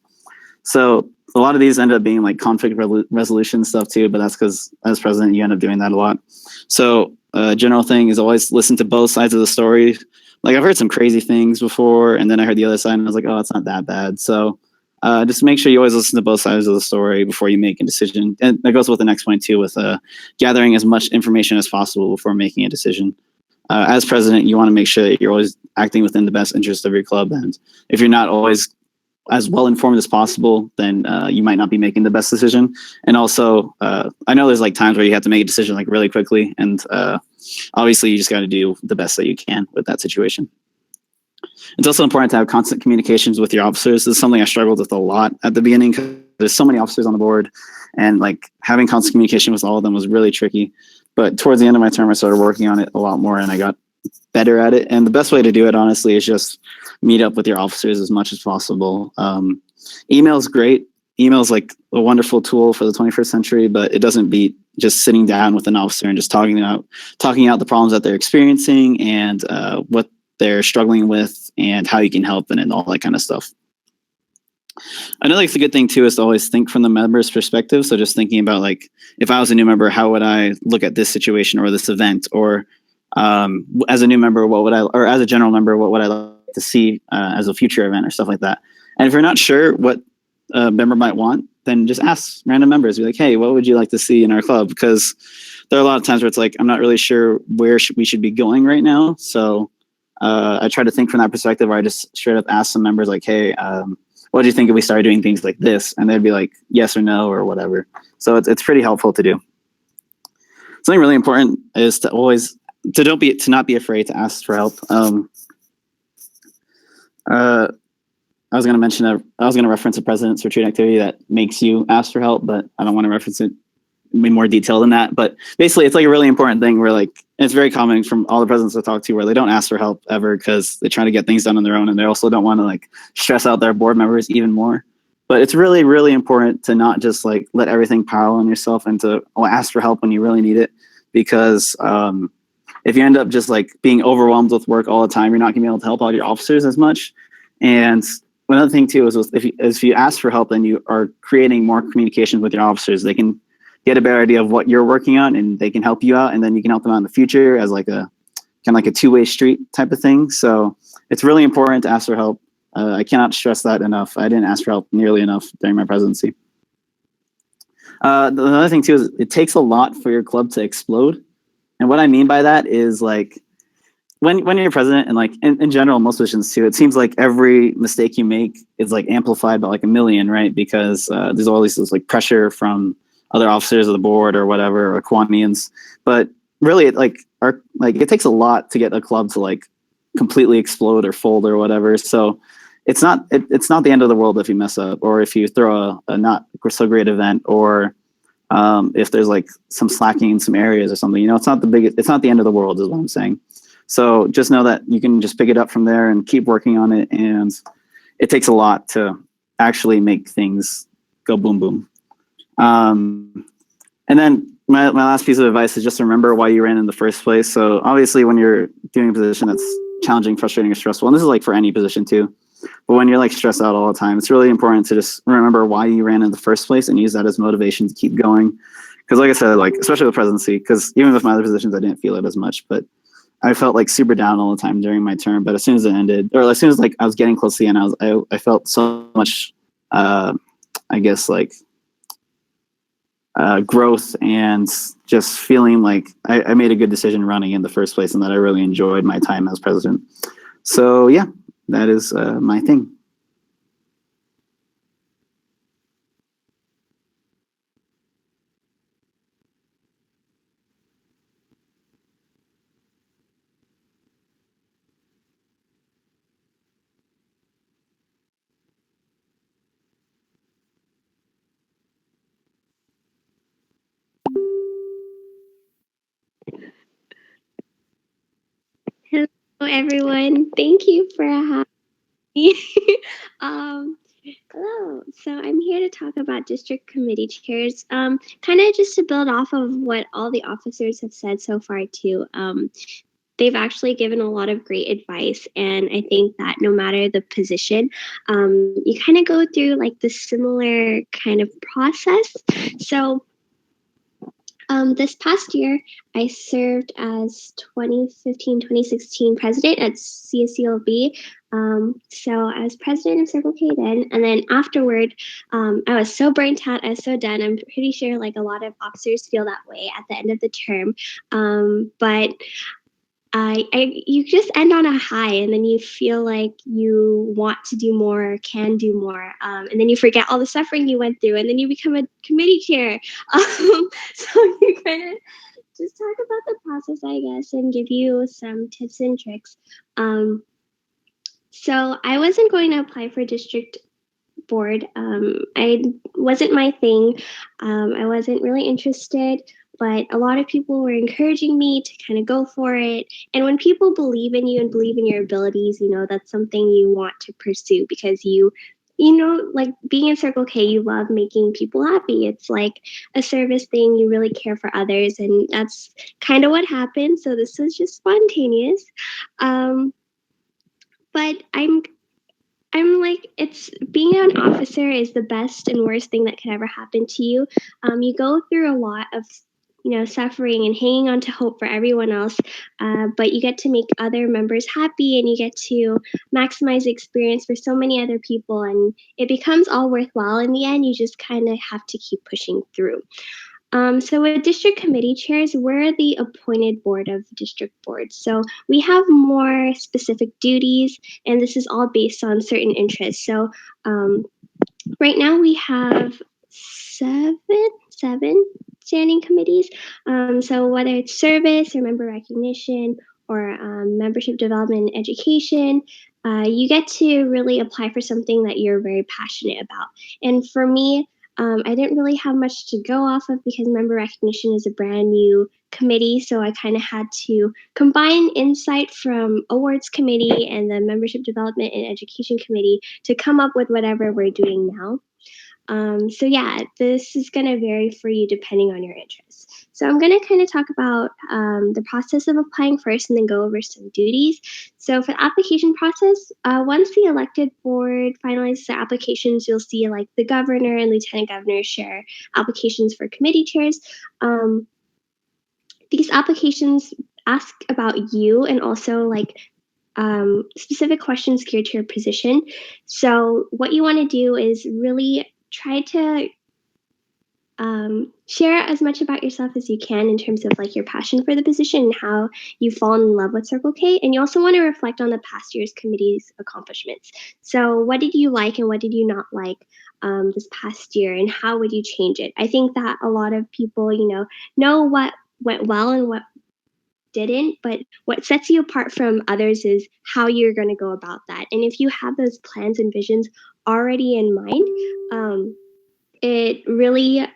So a lot of these end up being like conflict resolution stuff too, but that's because as president, you end up doing that a lot. So general thing is always listen to both sides of the story. Like I've heard some crazy things before, and then I heard the other side and I was like, oh, it's not that bad. So just make sure you always listen to both sides of the story before you make a decision. And that goes with the next point too, with gathering as much information as possible before making a decision. As president, you want to make sure that you're always acting within the best interest of your club. And if you're not always as well informed as possible, then you might not be making the best decision. And also, I know there's like times where you have to make a decision like really quickly. And obviously, you just got to do the best that you can with that situation. It's also important to have constant communications with your officers. This is something I struggled with a lot at the beginning because there's so many officers on the board, and like having constant communication with all of them was really tricky. But towards the end of my term, I started working on it a lot more and I got better at it. And the best way to do it, honestly, is just meet up with your officers as much as possible. Email is great. Email is like a wonderful tool for the 21st century, but it doesn't beat just sitting down with an officer and just talking out the problems that they're experiencing and what they're struggling with and how you can help and all that kind of stuff. I know like the good thing too is to always think from the member's perspective. So just thinking about like, if I was a new member, how would I look at this situation or this event? Or as a new member, or as a general member, what would I like to see as a future event or stuff like that? And if you're not sure what a member might want, then just ask random members. Be like, hey, what would you like to see in our club? Because there are a lot of times where it's like, I'm not really sure where we should be going right now. So I try to think from that perspective, where I just straight up ask some members like, hey, what do you think if we started doing things like this? And they'd be like, yes or no, or whatever. So it's pretty helpful to do. Something really important is to always, to not be afraid to ask for help. I was going to reference a President's Retreat activity that makes you ask for help, but I don't want to reference it in more detail than that. But basically, it's like a really important thing where like, and it's very common from all the presidents I talk to where they don't ask for help ever because they try to get things done on their own, and they also don't want to like stress out their board members even more. But it's really, really important to not just like let everything pile on yourself and to ask for help when you really need it. Because if you end up just like being overwhelmed with work all the time, you're not gonna be able to help out your officers as much. And another thing too is if you ask for help, then you are creating more communications with your officers. They can get a better idea of what you're working on, and they can help you out, and then you can help them out in the future as like a kind of like a two-way street type of thing. So it's really important to ask for help. I cannot stress that enough. I didn't ask for help nearly enough during my presidency. The other thing too is it takes a lot for your club to explode. And what I mean by that is like when you're president, and like in general, most positions too, it seems like every mistake you make is like amplified by like a million, right? Because there's always this like pressure from other officers of the board or whatever, or Kwanians. But really it takes a lot to get a club to like completely explode or fold or whatever. So it's not the end of the world if you mess up, or if you throw a not so great event, or if there's like some slacking in some areas or something. It's not the end of the world is what I'm saying. So just know that you can just pick it up from there and keep working on it. And it takes a lot to actually make things go boom, boom. And then my last piece of advice is just remember why you ran in the first place. So obviously when you're doing a position that's challenging, frustrating, or stressful, and this is like for any position too, but when you're like stressed out all the time, it's really important to just remember why you ran in the first place and use that as motivation to keep going. Because like I said, like especially with presidency, because even with my other positions, I didn't feel it as much, but I felt like super down all the time during my term. But as soon as it ended, or as soon as like I was getting close to the end, I felt so much, I guess like growth, and just feeling like I made a good decision running in the first place, and that I really enjoyed my time as president. So yeah, that is my thing. Hello, everyone. Thank you for having me. Hello. So I'm here to talk about district committee chairs. Kind of just to build off of what all the officers have said so far too. They've actually given a lot of great advice, and I think that no matter the position, you kind of go through like the similar kind of process. So this past year, I served as 2015-2016 president at CSCLB. So I was president of Circle K then, and then afterward, I was so burnt out, I was so done. I'm pretty sure like a lot of officers feel that way at the end of the term. But you just end on a high, and then you feel like you want to do more, can do more, and then you forget all the suffering you went through, and then you become a committee chair. So you kind of just talk about the process, I guess, and give you some tips and tricks. So I wasn't going to apply for district board. I wasn't my thing. I wasn't really interested. But a lot of people were encouraging me to kind of go for it. And when people believe in you and believe in your abilities, that's something you want to pursue, because like being in Circle K, you love making people happy. It's like a service thing. You really care for others. And that's kind of what happened. So this was just spontaneous. but I'm like, it's being an officer is the best and worst thing that could ever happen to you. You go through a lot of, suffering and hanging on to hope for everyone else, but you get to make other members happy and you get to maximize the experience for so many other people, and it becomes all worthwhile in the end. You just kind of have to keep pushing through. So with district committee chairs, we're the appointed board of district boards. So we have more specific duties, and this is all based on certain interests. So right now we have seven standing committees. So whether it's service or member recognition or membership development and education, you get to really apply for something that you're very passionate about. And for me, I didn't really have much to go off of because member recognition is a brand new committee. So I kind of had to combine insight from awards committee and the membership development and education committee to come up with whatever we're doing now. So yeah, this is going to vary for you depending on your interests. So I'm going to kind of talk about the process of applying first and then go over some duties. So for the application process, once the elected board finalizes their applications, you'll see like the governor and lieutenant governor share applications for committee chairs. These applications ask about you and also like specific questions geared to your position. So what you want to do is really try to share as much about yourself as you can in terms of like your passion for the position and how you've fallen in love with Circle K. And you also want to reflect on the past year's committee's accomplishments. So what did you like and what did you not like this past year, and how would you change it? I think that a lot of people, know what went well and what didn't, but what sets you apart from others is how you're going to go about that. And if you have those plans and visions already in mind, it really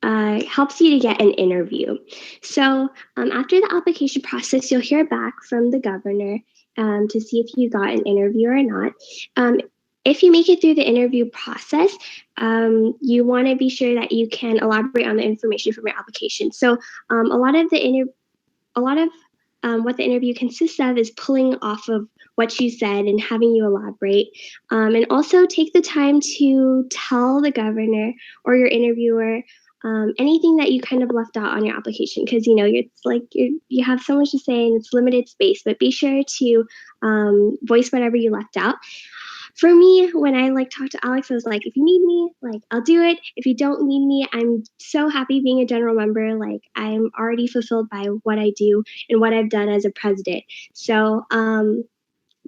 helps you to get an interview. So after the application process, you'll hear back from the governor to see if you got an interview or not. If you make it through the interview process, you want to be sure that you can elaborate on the information from your application. So a lot of what the interview consists of is pulling off of what you said and having you elaborate. And also take the time to tell the governor or your interviewer anything that you kind of left out on your application, because you have so much to say and it's limited space, but be sure to voice whatever you left out. For me, when I talked to Alex, I was like, if you need me, I'll do it. If you don't need me, I'm so happy being a general member. I'm already fulfilled by what I do and what I've done as a president. So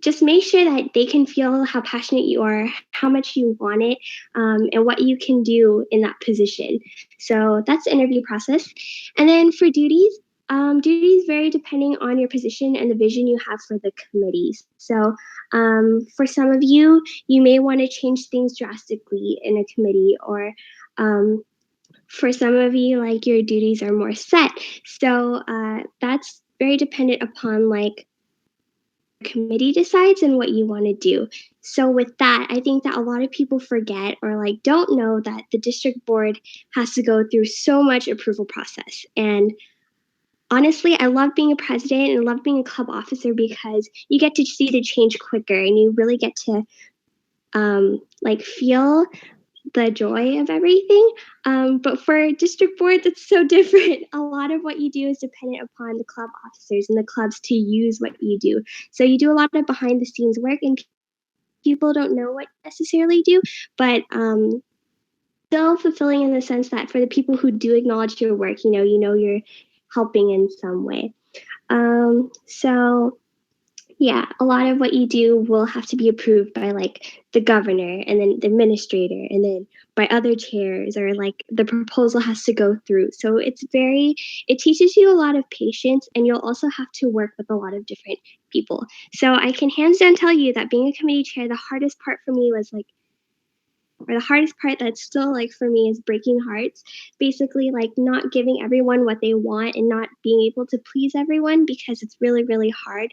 just make sure that they can feel how passionate you are, how much you want it, and what you can do in that position. So that's the interview process. And then for duties, duties vary depending on your position and the vision you have for the committees. So for some of you, you may want to change things drastically in a committee, or for some of you, your duties are more set. So that's very dependent upon committee decides and what you want to do. So with that, I think that a lot of people forget or don't know that the district board has to go through so much approval process. And honestly, I love being a president and I love being a club officer because you get to see the change quicker and you really get to feel the joy of everything. But for district board, that's so different. A lot of what you do is dependent upon the club officers and the clubs to use what you do. So you do a lot of behind the scenes work and people don't know what you necessarily do, but still fulfilling in the sense that for the people who do acknowledge your work, you're helping in some way. So yeah, a lot of what you do will have to be approved by the governor and then the administrator and then by other chairs, or the proposal has to go through. So it teaches you a lot of patience, and you'll also have to work with a lot of different people. So I can hands down tell you that being a committee chair, the hardest part for me was or the hardest part that's still for me is breaking hearts, basically not giving everyone what they want and not being able to please everyone, because it's really, really hard.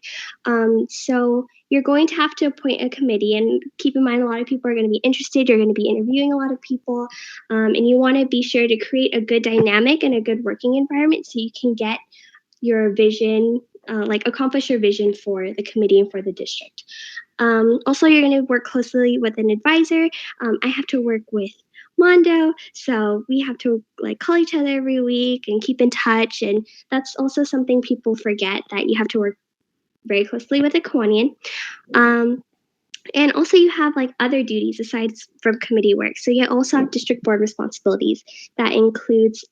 So you're going to have to appoint a committee, and keep in mind a lot of people are going to be interested. You're going to be interviewing a lot of people, and you want to be sure to create a good dynamic and a good working environment so you can get your vision like accomplish your vision for the committee and for the district. Also, you're going to work closely with an advisor. I have to work with Mondo, so we have to like call each other every week and keep in touch. And that's also something people forget, that you have to work very closely with a Kiwanian. And also you have like other duties aside from committee work. So you also have district board responsibilities. That includes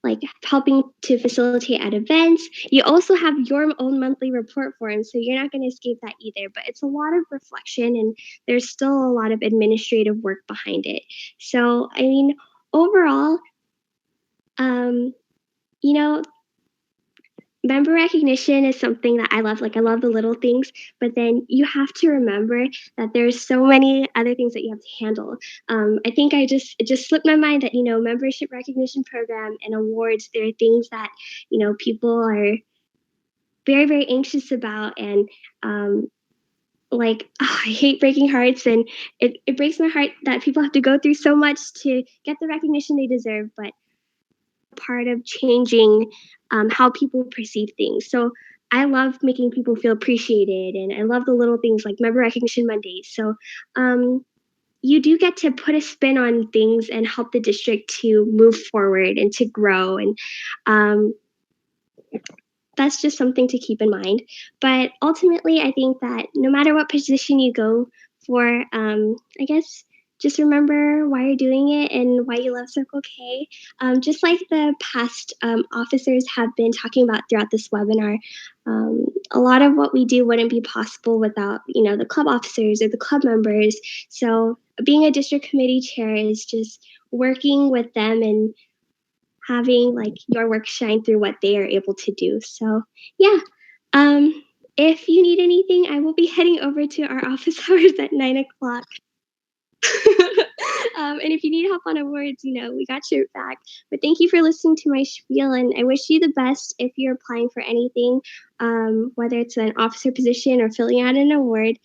like helping to facilitate at events. You also have your own monthly report form, so you're not going to escape that either. But it's a lot of reflection, and there's still a lot of administrative work behind it. So, I mean, overall, you know, member recognition is something that I love. Like, I love the little things, but then you have to remember that there's so many other things that you have to handle. I think it just slipped my mind that, membership recognition program and awards, there are things that, people are very, very anxious about. And I hate breaking hearts, and it breaks my heart that people have to go through so much to get the recognition they deserve, but part of changing how people perceive things. So I love making people feel appreciated, and I love the little things like Member Recognition Mondays. So you do get to put a spin on things and help the district to move forward and to grow. And that's just something to keep in mind. But ultimately, I think that no matter what position you go for, I guess just remember why you're doing it and why you love Circle K. Just like the past officers have been talking about throughout this webinar, a lot of what we do wouldn't be possible without, the club officers or the club members. So being a district committee chair is just working with them and having like your work shine through what they are able to do. So yeah, if you need anything, I will be heading over to our office hours at 9 o'clock. And if you need help on awards, we got your back. But thank you for listening to my spiel, and I wish you the best if you're applying for anything, whether it's an officer position or filling out an award.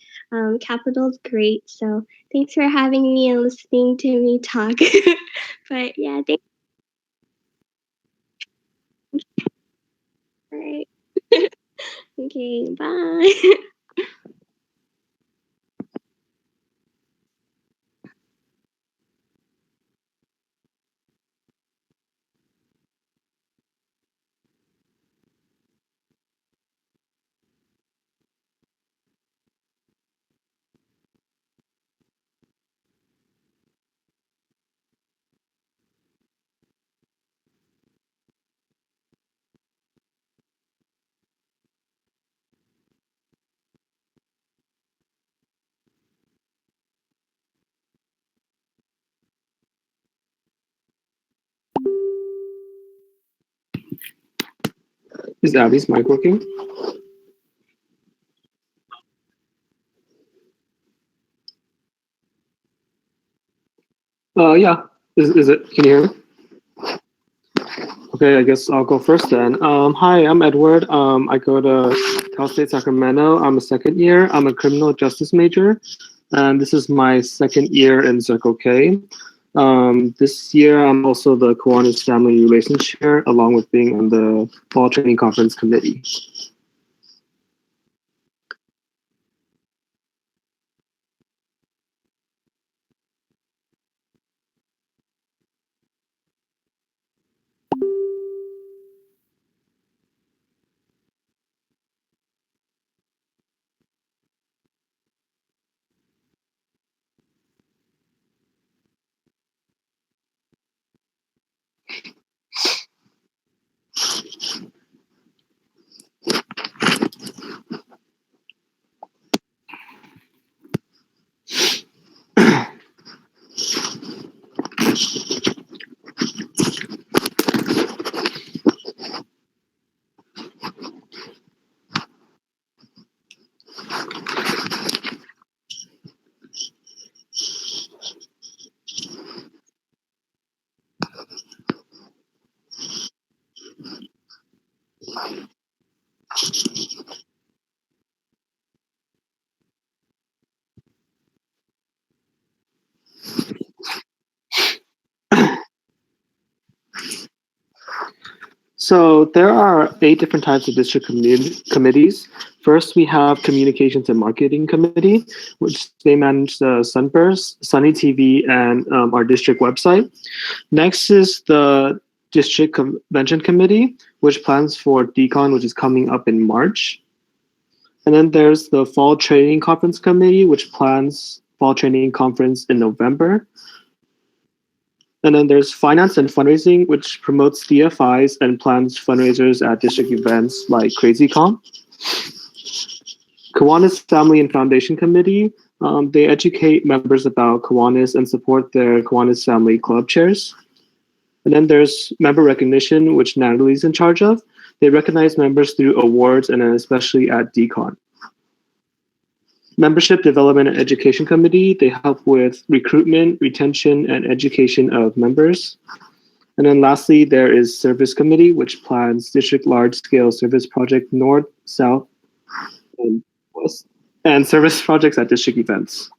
Capital is great. So thanks for having me and listening to me talk. But yeah, thanks. All right. Okay, bye. Is Abby's mic working? Yeah. Is it? Can you hear me? Okay, I guess I'll go first then. Hi, I'm Edward. I go to Cal State Sacramento. I'm a second year. I'm a criminal justice major, and this is my second year in Circle K. This year, I'm also the Kiwanis Family Relations Chair, along with being on the Fall Training Conference Committee. So there are 8 different types of district committees. First, we have Communications and Marketing Committee, which they manage the Sunburst, Sunny TV, and our district website. Next is the District Convention Committee, which plans for DCON, which is coming up in March. And then there's the Fall Training Conference Committee, which plans Fall Training Conference in November. And then there's Finance and Fundraising, which promotes DFIs and plans fundraisers at district events like CrazyCon. Kiwanis Family and Foundation Committee, they educate members about Kiwanis and support their Kiwanis Family Club chairs. And then there's Member Recognition, which Natalie's in charge of. They recognize members through awards and then especially at DCON. Membership Development and Education Committee, they help with recruitment, retention, and education of members. And then lastly, there is Service Committee, which plans district large-scale service project North, South, and West, and service projects at district events.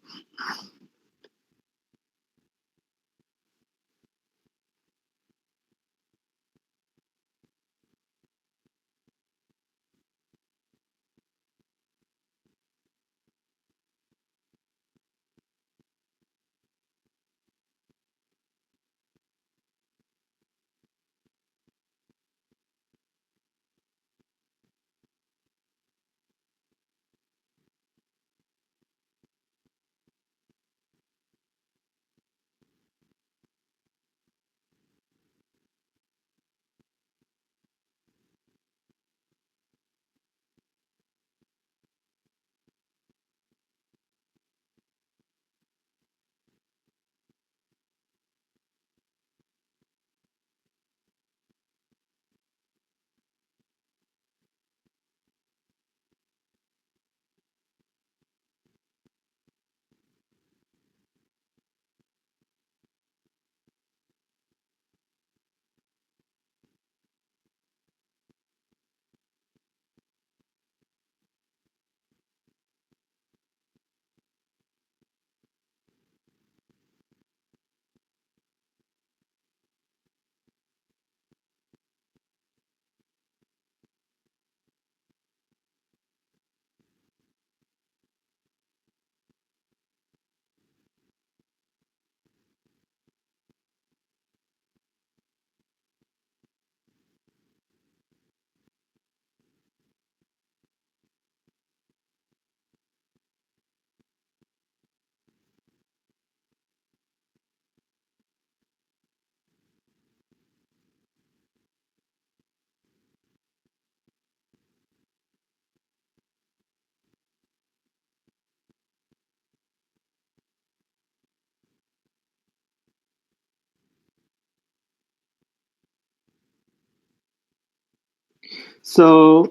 So,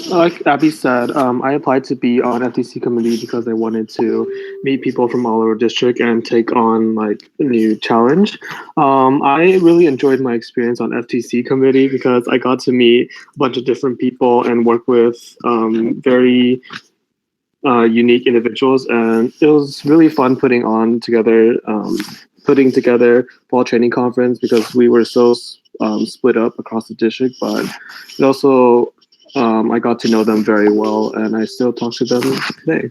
like Abby said, I applied to be on FTC committee because I wanted to meet people from all over district and take on like a new challenge. I really enjoyed my experience on FTC committee because I got to meet a bunch of different people and work with very unique individuals, and it was really fun putting together fall training conference because we were so split up across the district, but it also I got to know them very well, and I still talk to them today.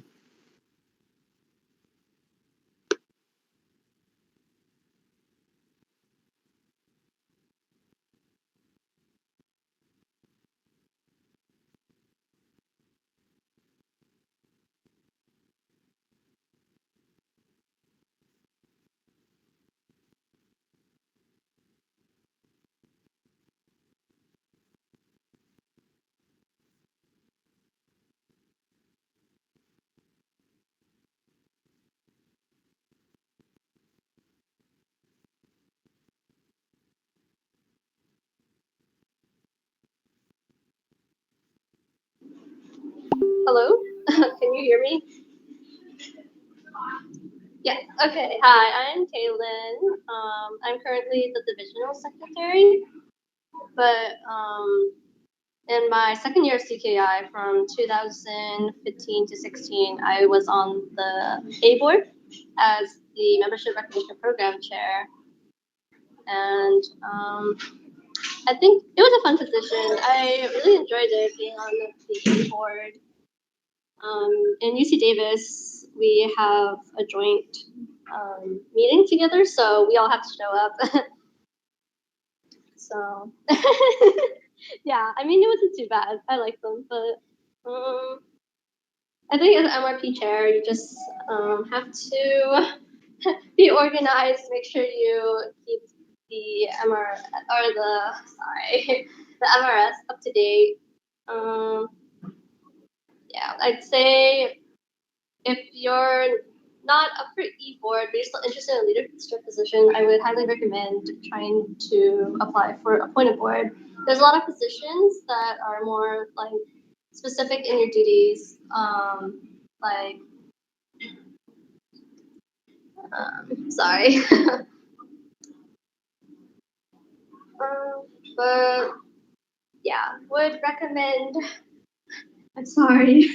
Hello, can you hear me? Yeah, okay. Hi, I'm Taylin. I'm currently the divisional secretary, but in my second year of CKI from 2015 to 16, I was on the A board as the membership recognition program chair. And I think it was a fun position. I really enjoyed it being on the board. In UC Davis, we have a joint meeting together, so we all have to show up. So yeah, I mean it wasn't too bad. I like them, but I think as MRP chair, you just have to be organized. Make sure you keep the the MRS up to date. Yeah, I'd say if you're not up for e-board, but you're still interested in a leadership position, I would highly recommend trying to apply for appointed board. There's a lot of positions that are more like specific in your duties, like sorry. But yeah, would recommend. I'm sorry.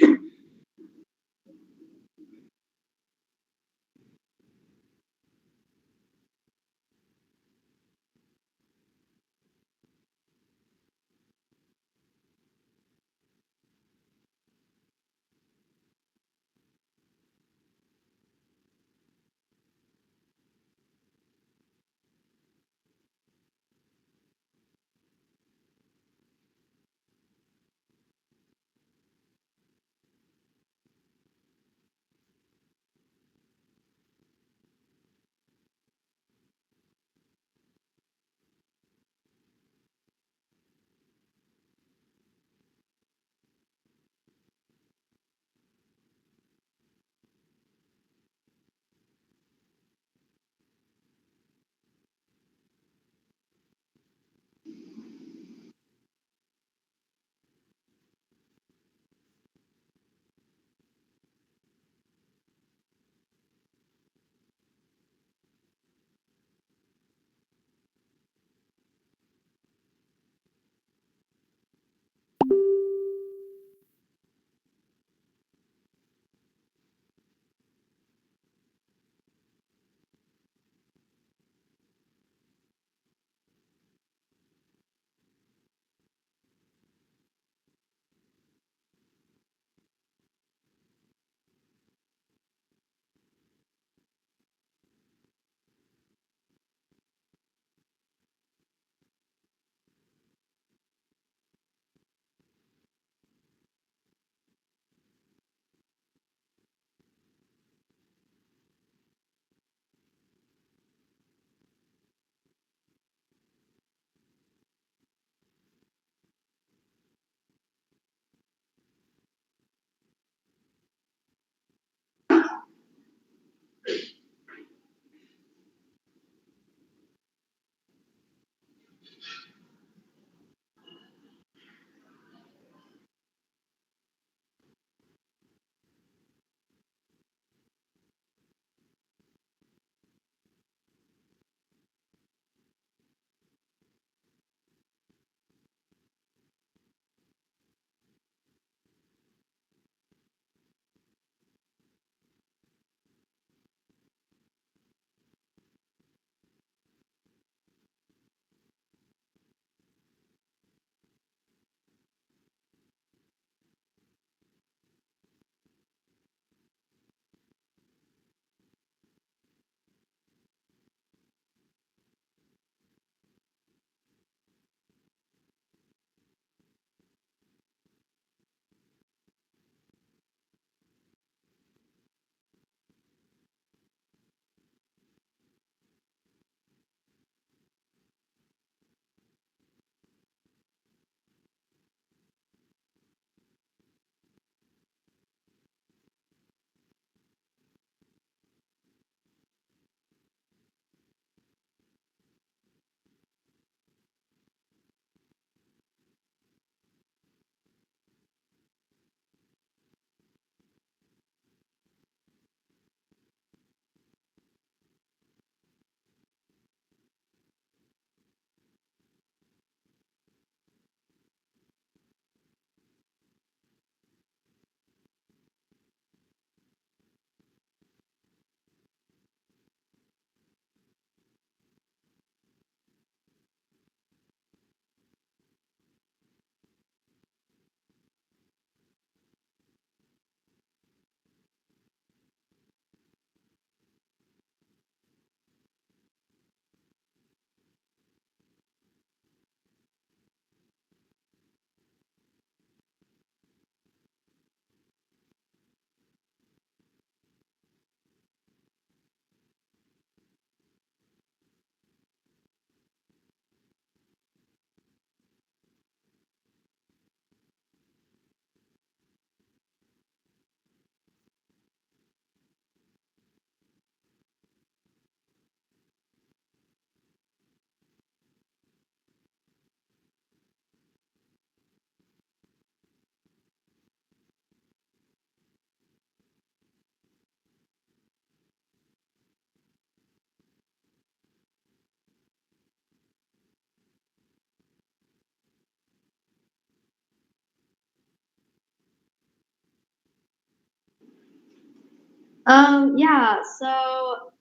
Yeah, so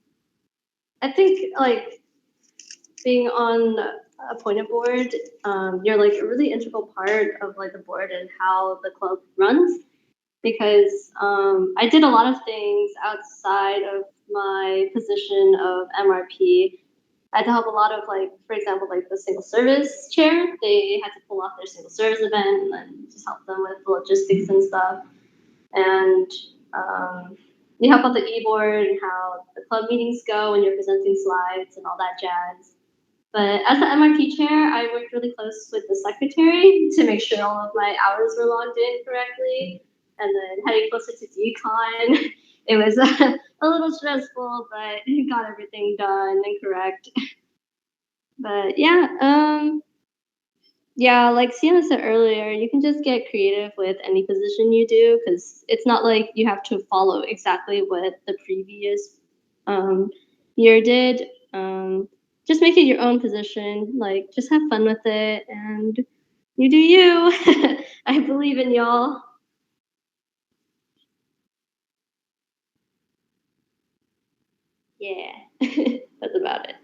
I think like being on a appointed board, you're like a really integral part of like the board and how the club runs. Because I did a lot of things outside of my position of MRP. I had to help a lot of like, for example, like the single service chair. They had to pull off their single service event and then just help them with the logistics and stuff. And we help out the e-board and how the club meetings go when you're presenting slides and all that jazz. But as the MRP chair, I worked really close with the secretary to make sure all of my hours were logged in correctly. And then heading closer to decon, it was a little stressful, but got everything done and correct. But yeah, like Sienna said earlier, you can just get creative with any position you do because it's not like you have to follow exactly what the previous year did. Just make it your own position. Like, just have fun with it and you do you. I believe in y'all. Yeah, that's about it.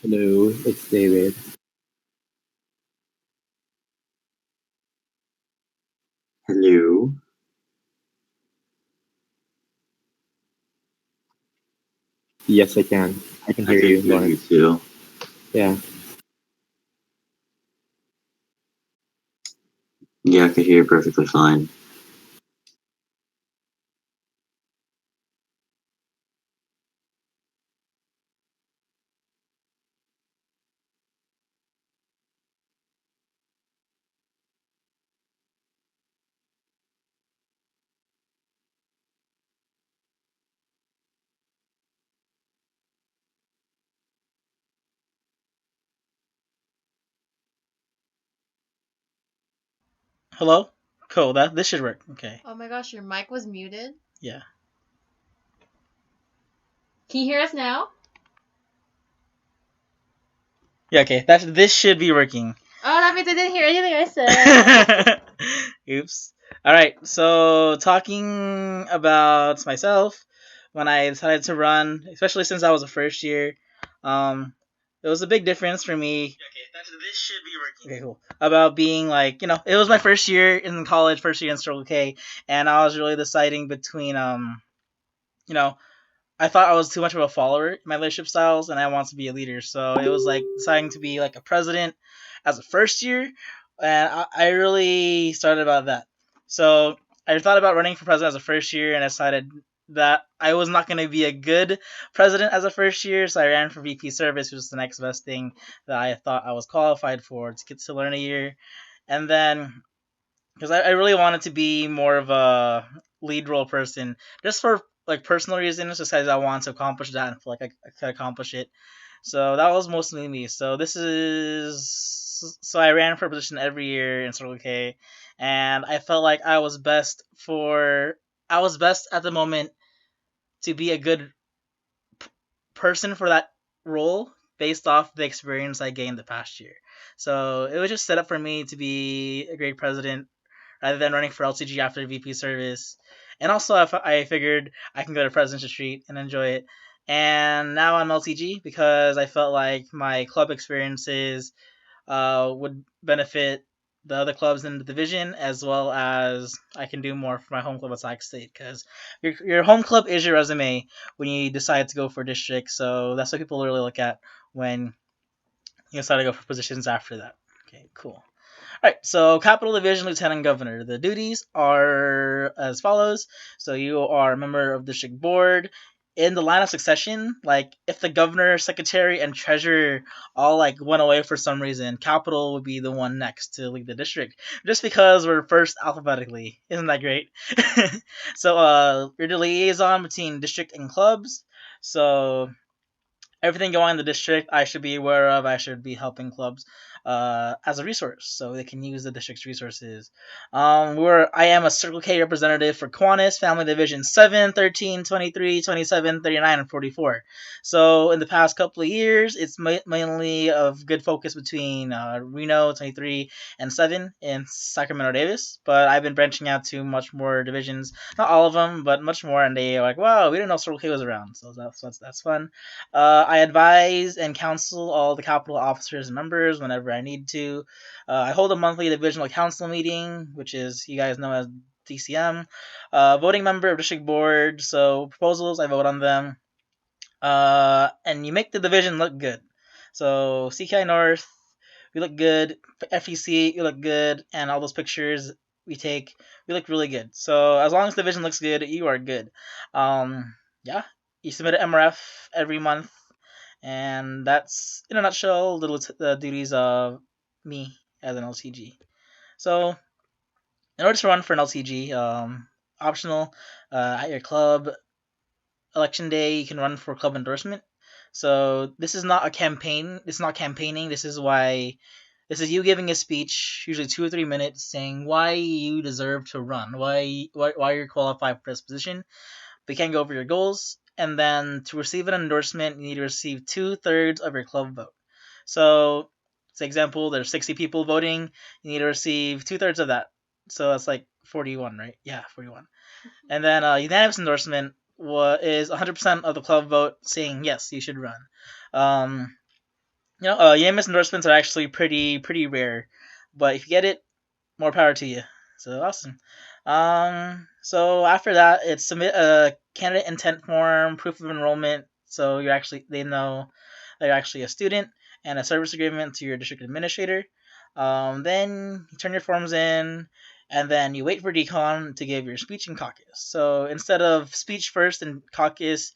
Hello, it's David. Hello. Yes, I can. I can hear you, hear you Lawrence. too. Yeah. Yeah, I can hear you perfectly fine. Hello? Cool. This should work. Okay. Oh my gosh, your mic was muted. Yeah. Can you hear us now? Yeah. Okay. This should be working. Oh, that means I didn't hear anything I said. Oops. All right. So talking about myself, when I decided to run, especially since I was a first year, um, it was a big difference for me. Okay, this should be working. Okay, cool. About being like, it was my first year in college, first year in Circle K, and I was really deciding between, you know, I thought I was too much of a follower in my leadership styles, and I wanted to be a leader. So it was like deciding to be like a president as a first year, and I really started about that. So I thought about running for president as a first year, and I decided that I was not going to be a good president as a first year, so I ran for VP service, which was the next best thing that I thought I was qualified for to get to learn a year, and then because I really wanted to be more of a lead role person, just for like personal reasons, just because I wanted to accomplish that and feel like I could accomplish it. So that was mostly me. So I ran for a position every year in Circle K, and I felt like I was best at the moment to be a good person for that role based off the experience I gained the past year. So it was just set up for me to be a great president rather than running for LCG after VP service. And also, I figured I can go to President's Retreat and enjoy it. And now I'm LTG because I felt like my club experiences would benefit the other clubs in the division, as well as I can do more for my home club at Sac State, because your home club is your resume when you decide to go for district. So that's what people really look at when you decide to go for positions after that. Okay, cool. Alright, so Capital Division Lieutenant Governor. The duties are as follows. So you are a member of the district board. In the line of succession, like if the governor, secretary, and treasurer all like went away for some reason, Capital would be the one next to lead the district. Just because we're first alphabetically. Isn't that great? So you're the liaison between district and clubs. So everything going in the district I should be aware of. I should be helping clubs as a resource so they can use the district's resources. I am a Circle K representative for Kiwanis Family Division 7, 13, 23, 27, 39, and 44. So in the past couple of years, it's mainly of good focus between Reno 23 and 7 in Sacramento Davis, but I've been branching out to much more divisions, not all of them, but much more, and they are like, wow, we didn't know Circle K was around, so that's fun. I advise and counsel all the Capital officers and members whenever I need to. I hold a monthly divisional council meeting, which is you guys know as DCM. Voting member of district board, so proposals I vote on them. And you make the division look good. So CKI North, we look good. FEC, you look good, and all those pictures we take, we look really good. So as long as the division looks good, you are good. Yeah, you submit an MRF every month, and that's in a nutshell the duties of me as an LCG. So in order to run for an LCG, optional at your club election day, you can run for club endorsement. So this is not a campaign. It's not campaigning. This is you giving a speech, usually 2 or 3 minutes, saying why you deserve to run, why you're qualified for this position. But you can't go over your goals. And then to receive an endorsement, you need to receive 2/3 of your club vote. So, for example, there's 60 people voting. You need to receive 2/3 of that. So that's like 41, right? Yeah, 41. And then unanimous endorsement is 100% of the club vote saying yes, you should run. Unanimous endorsements are actually pretty rare, but if you get it, more power to you. So awesome. So after that, it's submit a candidate intent form, proof of enrollment, so they know that you're actually a student, and a service agreement to your district administrator. Then you turn your forms in, and then you wait for decon to give your speech in caucus. So instead of speech first and caucus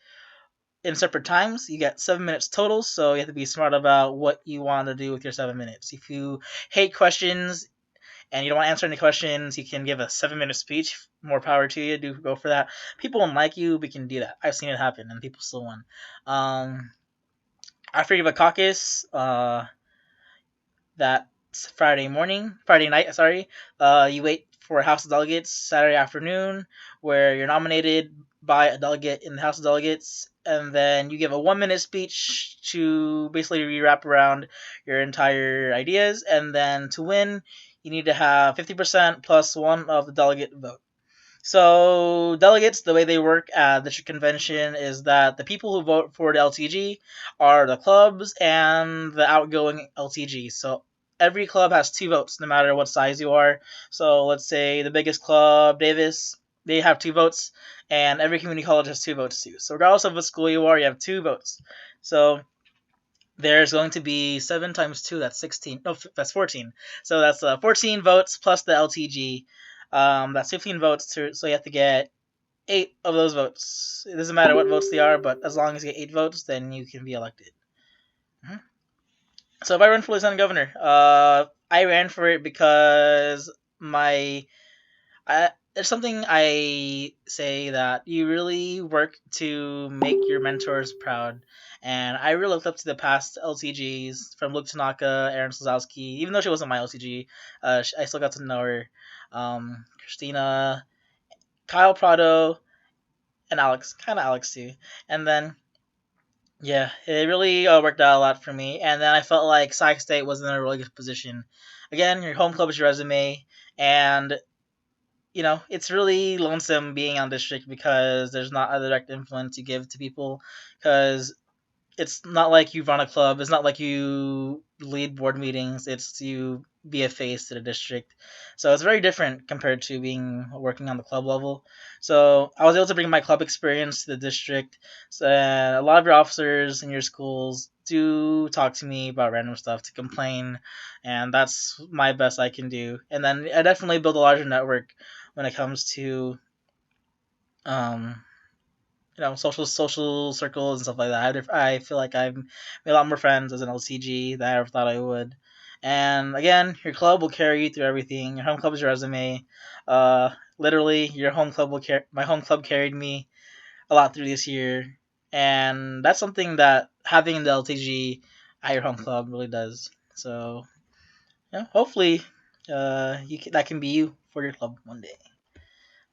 in separate times, you get 7 minutes total, so you have to be smart about what you want to do with your 7 minutes. If you hate questions and you don't want to answer any questions, you can give a 7-minute speech. More power to you. Do go for that. People won't like you, but you can do that. I've seen it happen, and people still won. After you have a caucus, that Friday night, you wait for House of Delegates Saturday afternoon, where you're nominated by a delegate in the House of Delegates, and then you give a 1-minute speech to basically wrap around your entire ideas, and then to win, you need to have 50% plus one of the delegate vote. So delegates, the way they work at the district convention is that the people who vote for the LTG are the clubs and the outgoing LTG. So every club has 2 votes, no matter what size you are. So let's say the biggest club, Davis, they have 2 votes, and every community college has 2 votes too. So regardless of what school you are, you have 2 votes. So there's going to be 7 times 2, that's 16. No, that's 14. So that's 14 votes plus the LTG. That's 15 votes, so you have to get 8 of those votes. It doesn't matter what votes they are, but as long as you get 8 votes, then you can be elected. So if I run for lieutenant governor, I ran for it because there's something I say that you really work to make your mentors proud. And I really looked up to the past LTGs from Luke Tanaka, Erin Slazowski. Even though she wasn't my LTG, I still got to know her. Christina, Kyle Prado, and Alex. Kind of Alex too. And then, yeah, it really worked out a lot for me. And then I felt like Sac State was in a really good position. Again, your home club is your resume. And it's really lonesome being on district because there's not a direct influence you give to people. Because it's not like you run a club. It's not like you lead board meetings. It's you be a face to the district. So it's very different compared to working on the club level. So I was able to bring my club experience to the district. So a lot of your officers in your schools do talk to me about random stuff, to complain, and that's my best I can do. And then I definitely build a larger network when it comes to social circles and stuff like that. I feel like I've made a lot more friends as an LCG than I ever thought I would. And again, your club will carry you through everything. Your home club is your resume. Literally, your home club my home club carried me a lot through this year, and that's something that having the LTG at your home club really does. So, hopefully, that can be you for your club one day.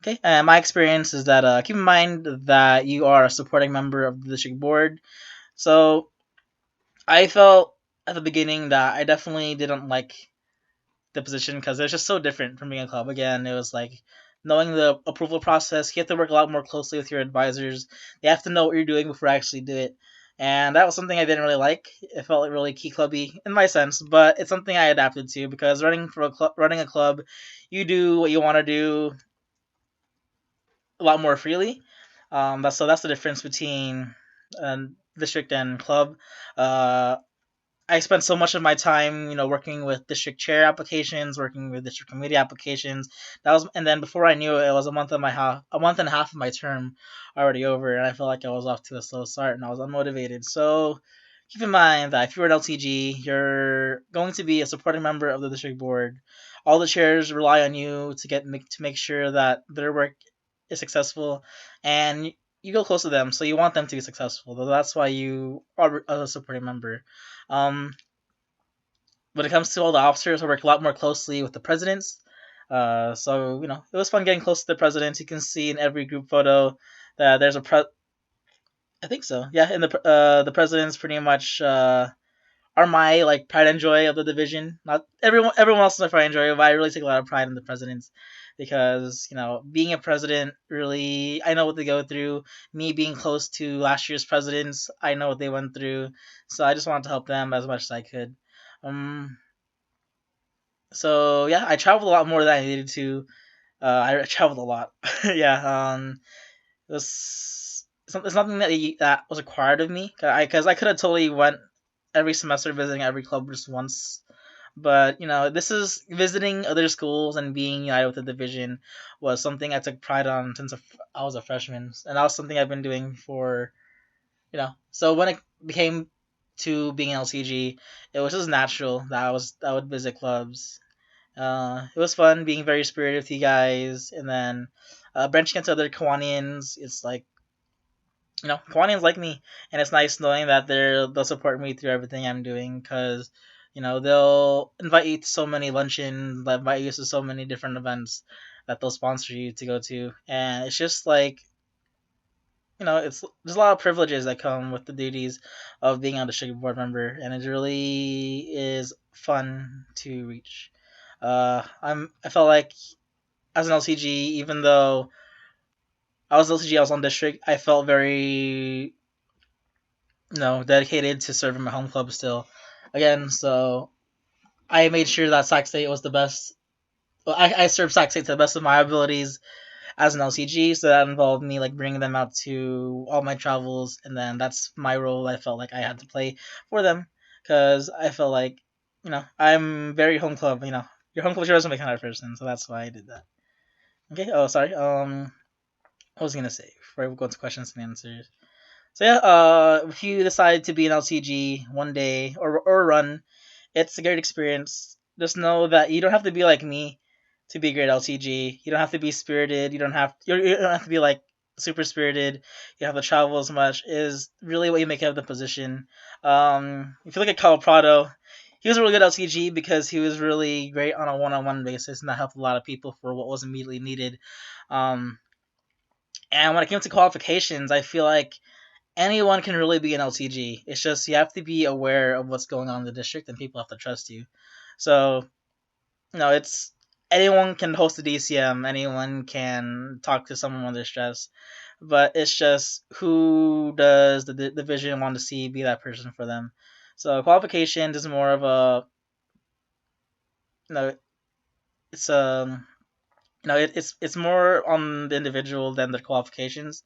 Okay, my experience is that keep in mind that you are a supporting member of the district board. So I felt at the beginning that I definitely didn't like the position because it was just so different from being a club. Again, it was like knowing the approval process. You have to work a lot more closely with your advisors. They have to know what you're doing before I actually do it. And that was something I didn't really like. It felt like really key clubby in my sense, but it's something I adapted to because running a club, you do what you want to do a lot more freely. That's the difference between district and club. I spent so much of my time, working with district chair applications, working with district committee applications. And then before I knew it, it was a month and a half of my term already over, and I felt like I was off to a slow start and I was unmotivated. So keep in mind that if you're an LTG, you're going to be a supporting member of the district board. All the chairs rely on you to make sure that their work is successful, and you go close to them, so you want them to be successful. That's why you are a supporting member. When it comes to all the officers, I work a lot more closely with the presidents. So it was fun getting close to the presidents. You can see in every group photo that there's I think so. Yeah, and the presidents pretty much are my pride and joy of the division. Not everyone else is my pride and joy, but I really take a lot of pride in the presidents because being a president, really, I know what they go through. Me being close to last year's presidents, I know what they went through, so I just wanted to help them as much as I could. So yeah, I traveled a lot more than I needed to. I traveled a lot. Yeah. It's something that was required of me because I could have totally went every semester visiting every club just once. But this is visiting other schools and being united with the division was something I took pride on since I was a freshman, and that was something I've been doing for. So when it became to being an LCG, it was just natural that I would visit clubs. It was fun being very spirited with you guys, and then branching into other Kiwanians. It's like Kiwanians like me, and it's nice knowing that they'll support me through everything I'm doing because they'll invite you to so many luncheons, they'll invite you to so many different events that they'll sponsor you to go to, and it's just like there's a lot of privileges that come with the duties of being a district board member, and it really is fun to reach. I felt like as an LCG, even though I was LCG, I was on district, I felt very dedicated to serving my home club still. Again, so I made sure that Sac State was the best. Well, I served Sac State to the best of my abilities as an LCG, so that involved me like bringing them out to all my travels, and then that's my role. I felt like I had to play for them because I felt like I'm very home club. Your home club is your resume kind of person, so that's why I did that. Okay. Oh, sorry. What was I gonna say before we go into questions and answers? So yeah, if you decide to be an LCG one day or run, it's a great experience. Just know that you don't have to be like me to be a great LCG. You don't have to be spirited. You don't have to be like super spirited. You have to travel as much. Is really what you make out of the position. If you look at Kyle Prado, he was a really good LCG because he was really great on a one-on-one basis, and that helped a lot of people for what was immediately needed. Um, and when it came to qualifications, I feel like anyone can really be an LCG. It's just you have to be aware of what's going on in the district, and people have to trust you. So, it's anyone can host a DCM, anyone can talk to someone when they're stressed, but it's just who does the division want to see be that person for them. So qualifications is more of a it's it's more on the individual than the qualifications.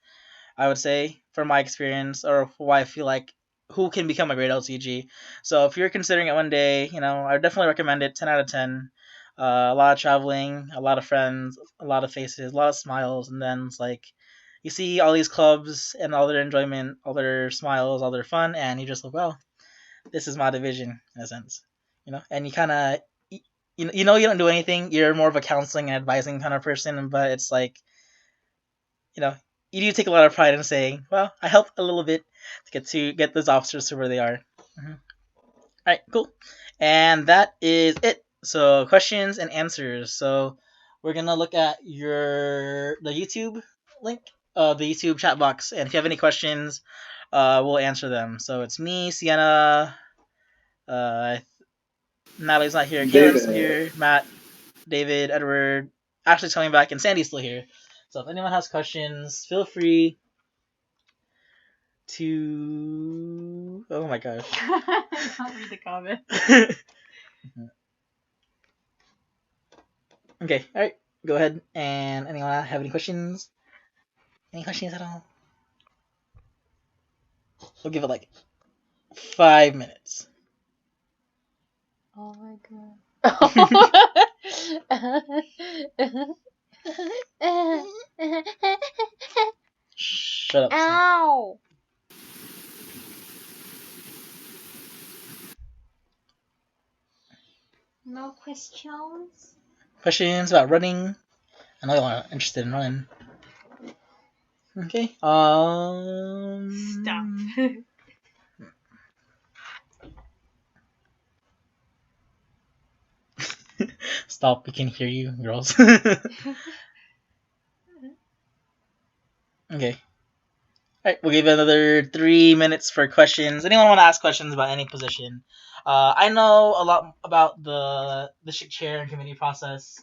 I would say, from my experience, or why I feel like who can become a great LCG. So if you're considering it one day, I would definitely recommend it. 10 out of 10. A lot of traveling, a lot of friends, a lot of faces, a lot of smiles, and then it's like you see all these clubs and all their enjoyment, all their smiles, all their fun, and you just look, well, this is my division in a sense, and you kind of. You don't do anything. You're more of a counseling and advising kind of person, but it's like you know, you do take a lot of pride in saying, "Well, I helped a little bit to get those officers to where they are." All right, cool, and that is it. So questions and answers. So we're gonna look at the YouTube link, the YouTube chat box, and if you have any questions, we'll answer them. So it's me, Sienna, uh, Natalie's not here, Caitlin's still here, Matt, David, Edward, Ashley's coming back, and Sandy's still here. So if anyone has questions, feel free to. Oh my gosh. I'll read the comment. Okay, alright. Go ahead. And anyone have any questions? Any questions at all? We'll give it like 5 minutes. Oh my god. Shut up. Ow! No questions? Questions about running? I know y'all are interested in running. Okay. Stop. Stop, we can hear you, girls. Okay. Alright, we'll give it another 3 minutes for questions. Anyone want to ask questions about any position? I know a lot about the district chair and committee process.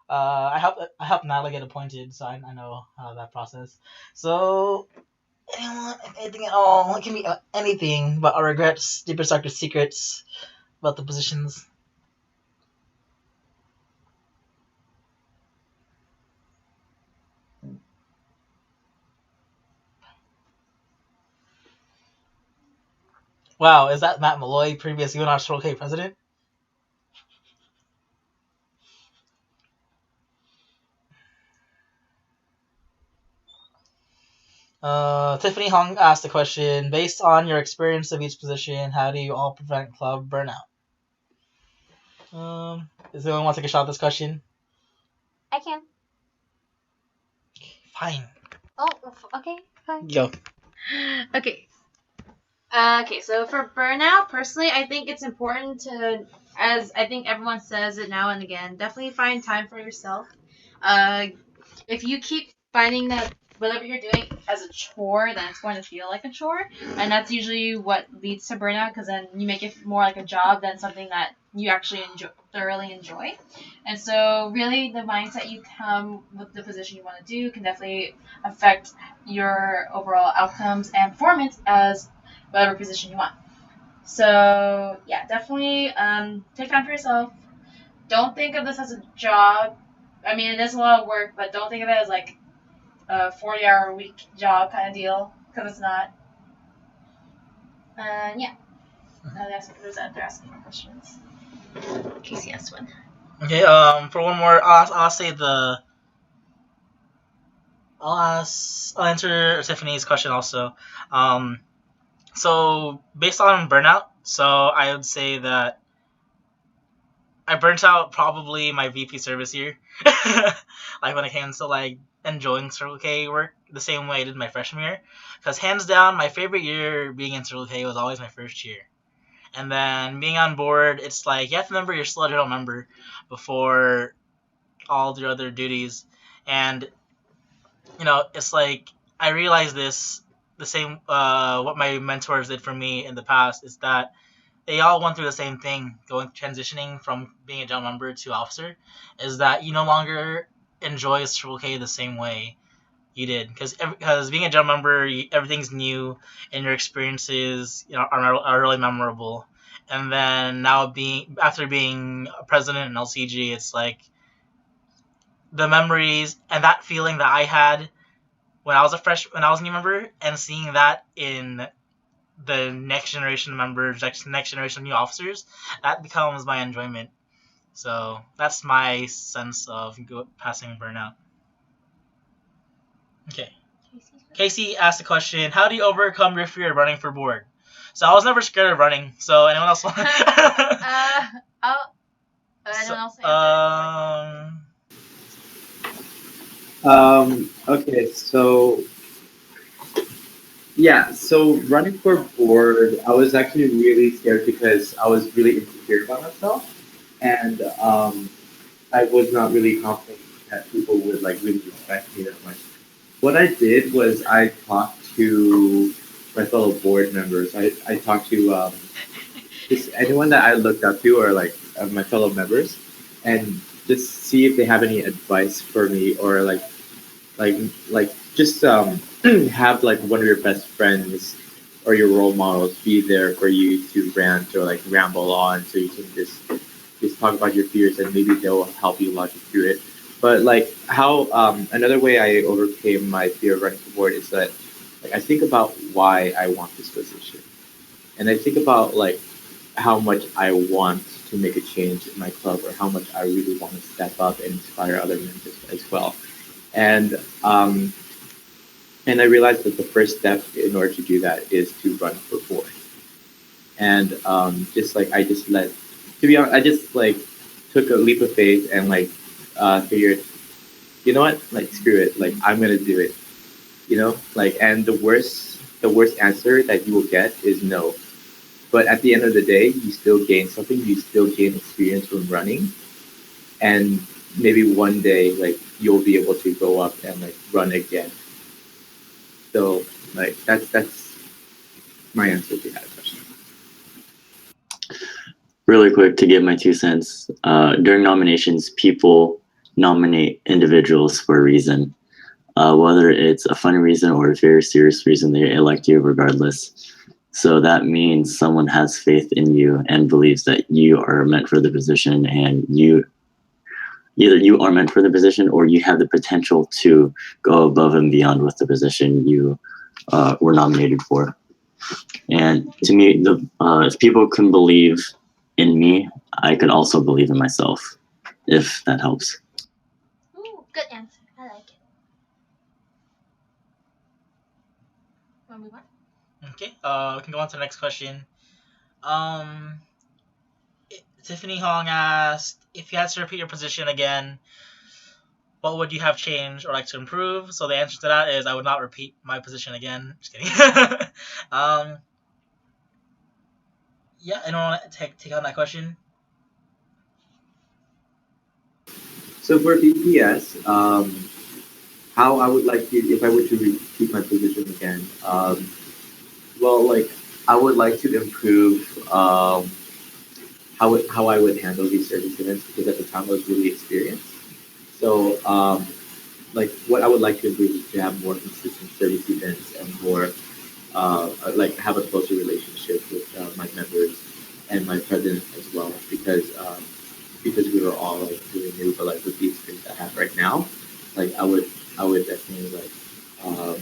I helped Natalie get appointed, so I know that process. So, anyone, anything at all? It can be anything about our regrets, deepest, darkest secrets about the positions. Wow, is that Matt Malloy, previous UNR Circle K president? Tiffany Hong asked the question, based on your experience of each position, how do you all prevent club burnout? Does anyone want to take a shot at this question? I can. Fine. Oh, okay, fine. Go. Okay. Okay, so for burnout, personally, I think it's important to, as I think everyone says it now and again, definitely find time for yourself. If you keep finding that whatever you're doing as a chore, then it's going to feel like a chore, and that's usually what leads to burnout, because then you make it more like a job than something that you actually thoroughly enjoy. And so really the mindset you come with the position you want to do can definitely affect your overall outcomes and performance as whatever position you want. So yeah, definitely take time for yourself. Don't think of this as a job. I mean, it is a lot of work, but don't think of it as like a 40-hour-a-week job kind of deal, because it's not. Yeah. Now they're asking more questions. Casey asked one. Okay. For one more, I'll say I'll answer Tiffany's question also. So based on burnout, so I would say that I burnt out probably my VP service year. Like when it came to like enjoying Circle K work the same way I did my freshman year. Because hands down, my favorite year being in Circle K was always my first year. And then being on board, it's like you have to remember you're still a general member before all the other duties. And it's like I realized this the same what my mentors did for me in the past is that they all went through the same thing, transitioning from being a general member to officer, is that you no longer enjoy Circle K the same way you did, because being a general member, everything's new, and your experiences are really memorable. And then now after being a president in LCG, it's like the memories and that feeling that I had when I was a new member, and seeing that in the next generation of members, next generation of new officers, that becomes my enjoyment. So that's my sense of passing burnout. Okay. Casey asked the question, how do you overcome your fear of running for board? So I was never scared of running. So anyone else want Anyone else answer? Okay, so yeah, so running for board, I was actually really scared because I was really insecure about myself, and I was not really confident that people would like really respect me that much. What I did was I talked to my fellow board members. I talked to just anyone that I looked up to, or like my fellow members, and just see if they have any advice for me, or like just have like one of your best friends or your role models be there for you to rant or like ramble on, so you can just talk about your fears, and maybe they'll help you logic through it. But like how another way I overcame my fear of running for board is that like I think about why I want this position, and I think about like how much I want to make a change in my club, or how much I really want to step up and inspire other members as well. And I realized that the first step in order to do that is to run for board. And just like to be honest, I just like took a leap of faith and like figured, you know what, like screw it, like I'm gonna do it, like, and the worst answer that you will get is no. But at the end of the day, you still gain something. You still gain experience from running, and maybe one day, like you'll be able to go up and like run again. So, like that's my answer to that question. Really quick to give my 2 cents. During nominations, people nominate individuals for a reason, whether it's a funny reason or a very serious reason. They elect you regardless. So that means someone has faith in you and believes that you are meant for the position, and either you are meant for the position or you have the potential to go above and beyond with the position you were nominated for. And to me, if people can believe in me, I could also believe in myself, if that helps. Ooh, good answer. I like it. Want to move on? Okay, we can go on to the next question. Tiffany Hong asked, if you had to repeat your position again, what would you have changed or like to improve? So the answer to that is I would not repeat my position again. Just kidding. Yeah, anyone want to take on that question? So for BPS, how I would like to, if I were to repeat my position again, well, like I would like to improve how how I would handle these service events, because at the time I was really experienced. So like what I would like to improve is to have more consistent service events and more like have a closer relationship with my members and my president as well, because we were all like really new, but like with the experience I have right now, like I would definitely like um,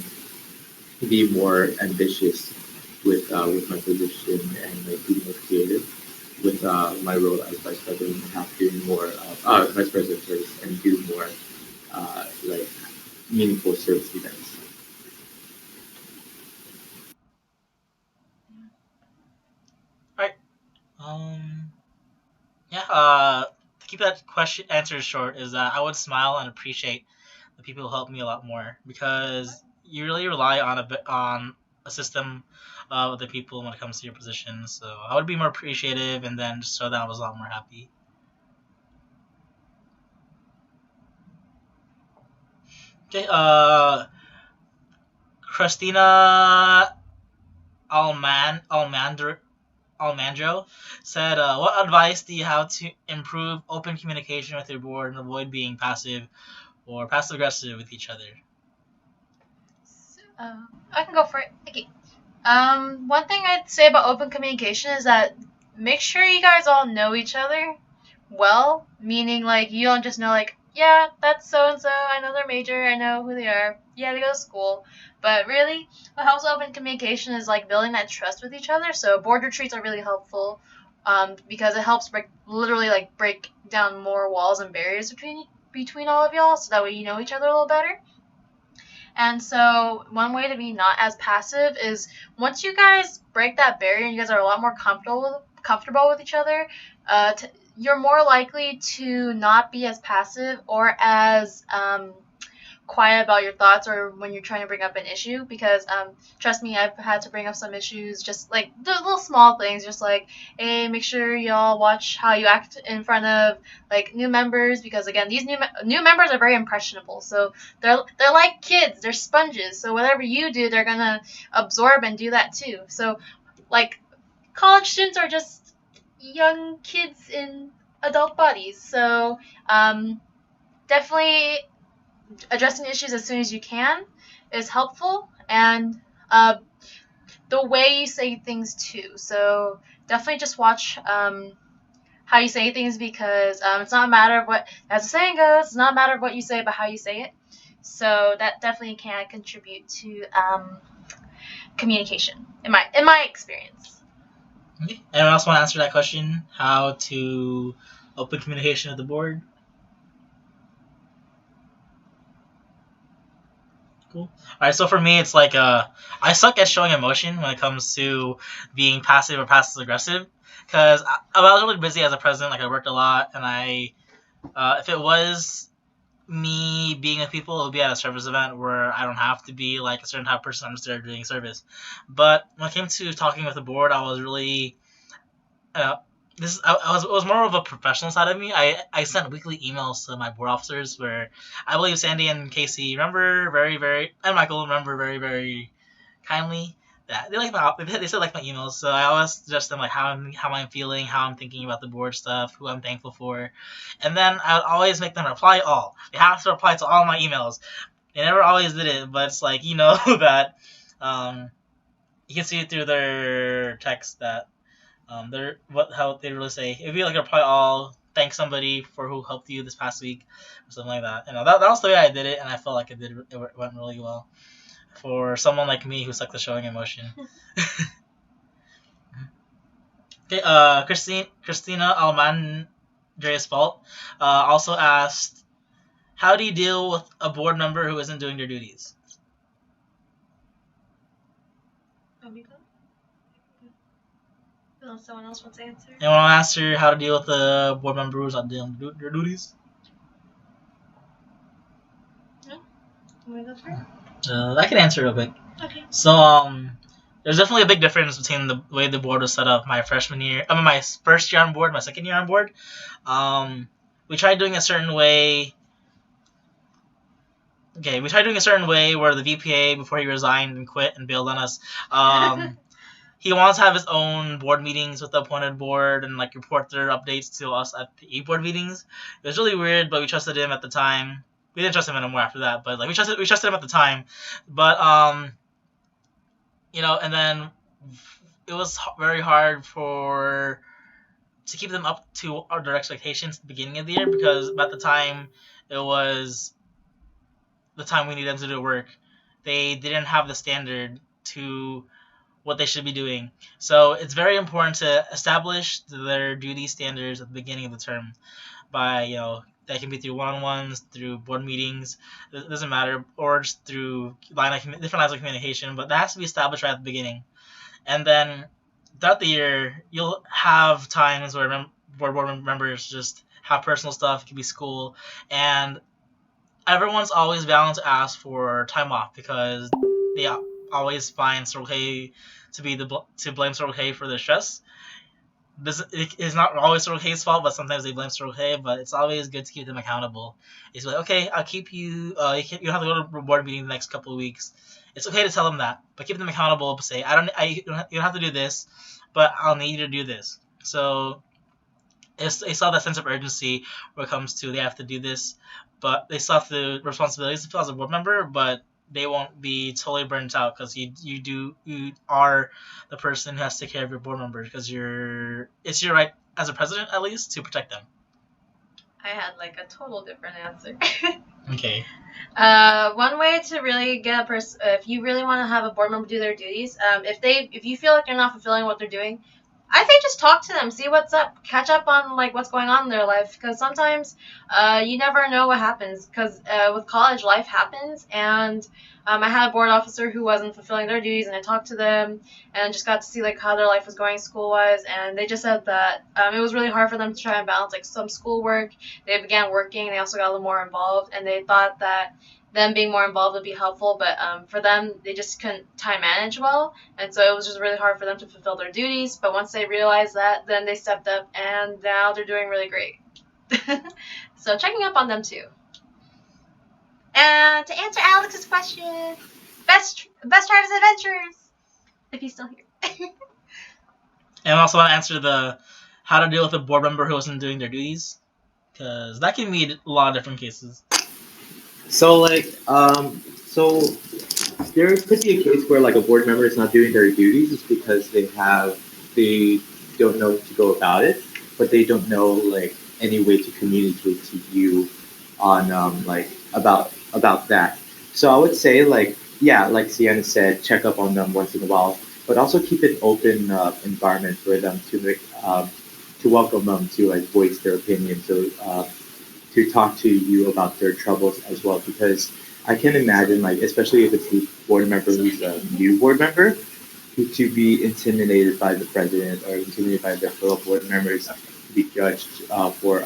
be more ambitious with my position and like be more creative with my role as vice president, and have to do more vice president service and do more like meaningful service events. Um, yeah. To keep that question answer short is that I would smile and appreciate the people who help me a lot more, because you really rely on a system of other people when it comes to your position. So I would be more appreciative, and then just so that I was a lot more happy. Okay. Christina Almandro said, "What advice do you have to improve open communication with your board and avoid being passive or passive aggressive with each other?" I can go for it. Okay. One thing I'd say about open communication is that make sure you guys all know each other well, meaning like you don't just know like, yeah, that's so and so, I know their major, I know who they are, yeah, they go to school. But really, what helps open communication is like building that trust with each other. So board retreats are really helpful, because it helps break down more walls and barriers between all of y'all, so that way you know each other a little better. And so one way to be not as passive is once you guys break that barrier and you guys are a lot more comfortable with each other, you're more likely to not be as passive or as quiet about your thoughts or when you're trying to bring up an issue, because trust me, I've had to bring up some issues, just like the little small things, just like, hey, make sure y'all watch how you act in front of like new members, because again, these new members are very impressionable, so they're like kids, they're sponges, so whatever you do, they're gonna absorb and do that too. So like college students are just young kids in adult bodies, so definitely addressing issues as soon as you can is helpful, and the way you say things too. So definitely just watch how you say things, because it's not a matter of what, as the saying goes, it's not a matter of what you say, but how you say it. So that definitely can contribute to communication, in my experience. Okay. Anyone else want to answer that question? How to open communication with the board? Cool. All right. So for me, it's like I suck at showing emotion when it comes to being passive or passive aggressive, because I was really busy as a president. Like I worked a lot, and if it was me being with people, it would be at a service event where I don't have to be like a certain type of person. I'm just there doing service. But when it came to talking with the board, I was really it was more of a professional side of me. I sent weekly emails to my board officers where I believe Sandy and Casey remember and Michael remember very kindly that they still like my emails. So I always suggest them like how I'm feeling, how I'm thinking about the board stuff, who I'm thankful for, and then I would always make them reply all. They have to reply to all my emails. They never always did it, but it's like that you can see it through their text that how they really say. It'd be like reply all, thank somebody for who helped you this past week, or something like that. That was the way I did it, and I felt like it went really well for someone like me who sucked at showing emotion. Okay, Christina Almandre's fault also asked, how do you deal with a board member who isn't doing their duties? Someone else wants to answer? Anyone want to answer how to deal with a board member who's not doing their duties? No? You want to go for it? I can answer real quick. Okay. So, there's definitely a big difference between the way the board was set up my freshman year, my first year on board, my second year on board. We tried doing a certain way. Okay, we tried doing a certain way where the VPA, before he resigned and quit and bailed on us, he wants to have his own board meetings with the appointed board and like report their updates to us at the board meetings. It was really weird, but we trusted him at the time. We didn't trust him anymore after that, but like we trusted him at the time. But and then it was very hard to keep them up to their expectations at the beginning of the year, because at the time it was the time we needed them to do work. They didn't have the standard to what they should be doing. So it's very important to establish their duty standards at the beginning of the term by, that can be through one-on-ones, through board meetings, it doesn't matter, or just through different lines of communication, but that has to be established right at the beginning. And then throughout the year, you'll have times where board members just have personal stuff, it could be school, and everyone's always bound to ask for time off because they always find Circle K to blame Circle K for their stress. It is not always Circle K's fault, but sometimes they blame Circle K. But it's always good to keep them accountable. It's like, okay, I'll keep you. You don't have to go to a board meeting the next couple of weeks. It's okay to tell them that, but keep them accountable. Say, you don't have to do this, but I'll need you to do this. So they still have that sense of urgency when it comes to they have to do this, but they still have the responsibilities to feel as a board member, but they won't be totally burnt out because you are the person who has to take care of your board members because it's your right as a president at least to protect them. I had like a total different answer. Okay. One way to really get a person, if you really want to have a board member do their duties, if you feel like they're not fulfilling what they're doing, I think just talk to them, see what's up, catch up on like what's going on in their life, because sometimes you never know what happens, because with college, life happens, and I had a board officer who wasn't fulfilling their duties, and I talked to them and just got to see like how their life was going school-wise, and they just said that it was really hard for them to try and balance like some schoolwork. They began working, and they also got a little more involved, and they thought that them being more involved would be helpful, but for them, they just couldn't time manage well, and so it was just really hard for them to fulfill their duties, but once they realized that, then they stepped up, and now they're doing really great. So checking up on them too. And to answer Alex's question, best Travis Adventures, if he's still here. And I also want to answer the how to deal with a board member who wasn't doing their duties, because that can mean a lot of different cases. So so there could be a case where like a board member is not doing their duties just because they don't know to go about it, but they don't know like any way to communicate to you on about that. So I would say like Sienna said, check up on them once in a while, but also keep an open environment for them to welcome them to like voice their opinion. So to talk to you about their troubles as well, because I can imagine, like, especially if it's a board member who's a new board member, to be intimidated by the president or intimidated by their fellow board members, to be judged for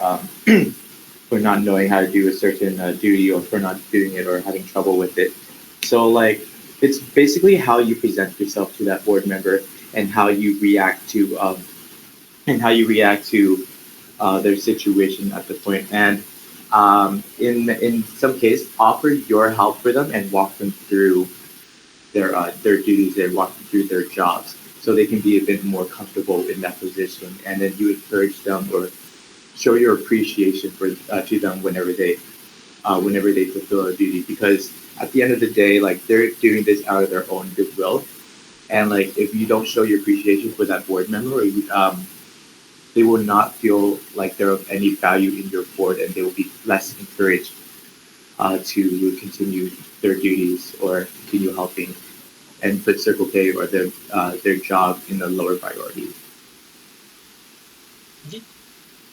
not knowing how to do a certain duty or for not doing it or having trouble with it. So, like, it's basically how you present yourself to that board member and how you react to their situation at the point. And in some case, offer your help for them and walk them through their duties and walk them through their jobs so they can be a bit more comfortable in that position. And then you encourage them or show your appreciation to them whenever they fulfill a duty, because at the end of the day, like, they're doing this out of their own goodwill, and like if you don't show your appreciation for that board member, they will not feel like they're of any value in your board, and they will be less encouraged to continue their duties or continue helping and put Circle K or their job in the lower priority.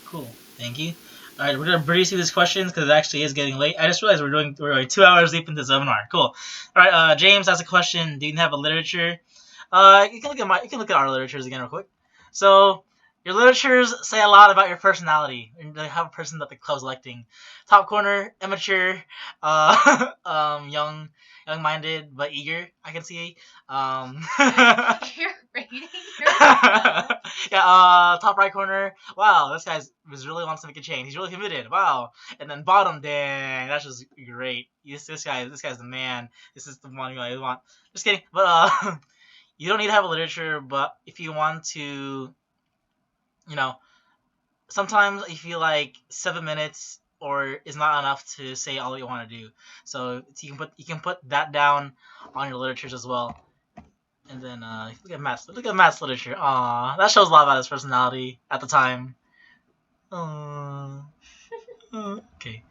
Cool, thank you. All right, we're gonna breeze through these questions because it actually is getting late. I just realized we're like 2 hours deep into the seminar. Cool. All right, James has a question. Do you have a literature? You can look at our literatures again real quick. So your literatures say a lot about your personality, and they have a person that the club's electing. Top corner, immature, young-minded but eager. I can see. You're rating. Yeah. Top right corner. Wow, this guy really wants to make a change. He's really committed. Wow. And then bottom, dang, that's just great. This guy's the man. This is the one you want. Just kidding. But you don't need to have a literature, but if you want to, sometimes I feel like 7 minutes or is not enough to say all you want to do. So you can put that down on your literatures as well. And then look at Matt's literature. Aw, that shows a lot about his personality at the time. Okay,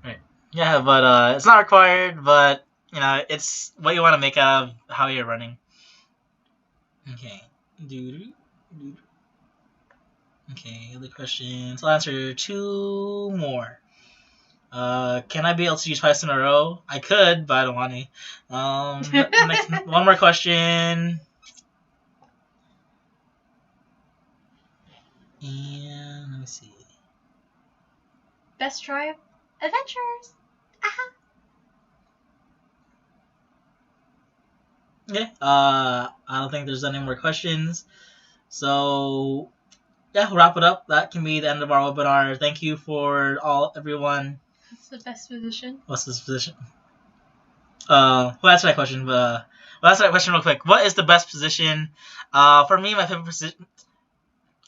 right. Yeah, but it's not required, but it's what you want to make out of how you're running. Okay. Okay, other questions. I'll answer 2 more. Can I be LCG twice in a row? I could, but I don't want to. Next, one more question. And let me see. Best try adventures. Okay. I don't think there's any more questions. So yeah, we'll wrap it up. That can be the end of our webinar. Thank you for everyone. What's the best position? What's this position? We'll answer that question, but we'll answer that question real quick. What is the best position? For me, my favorite position.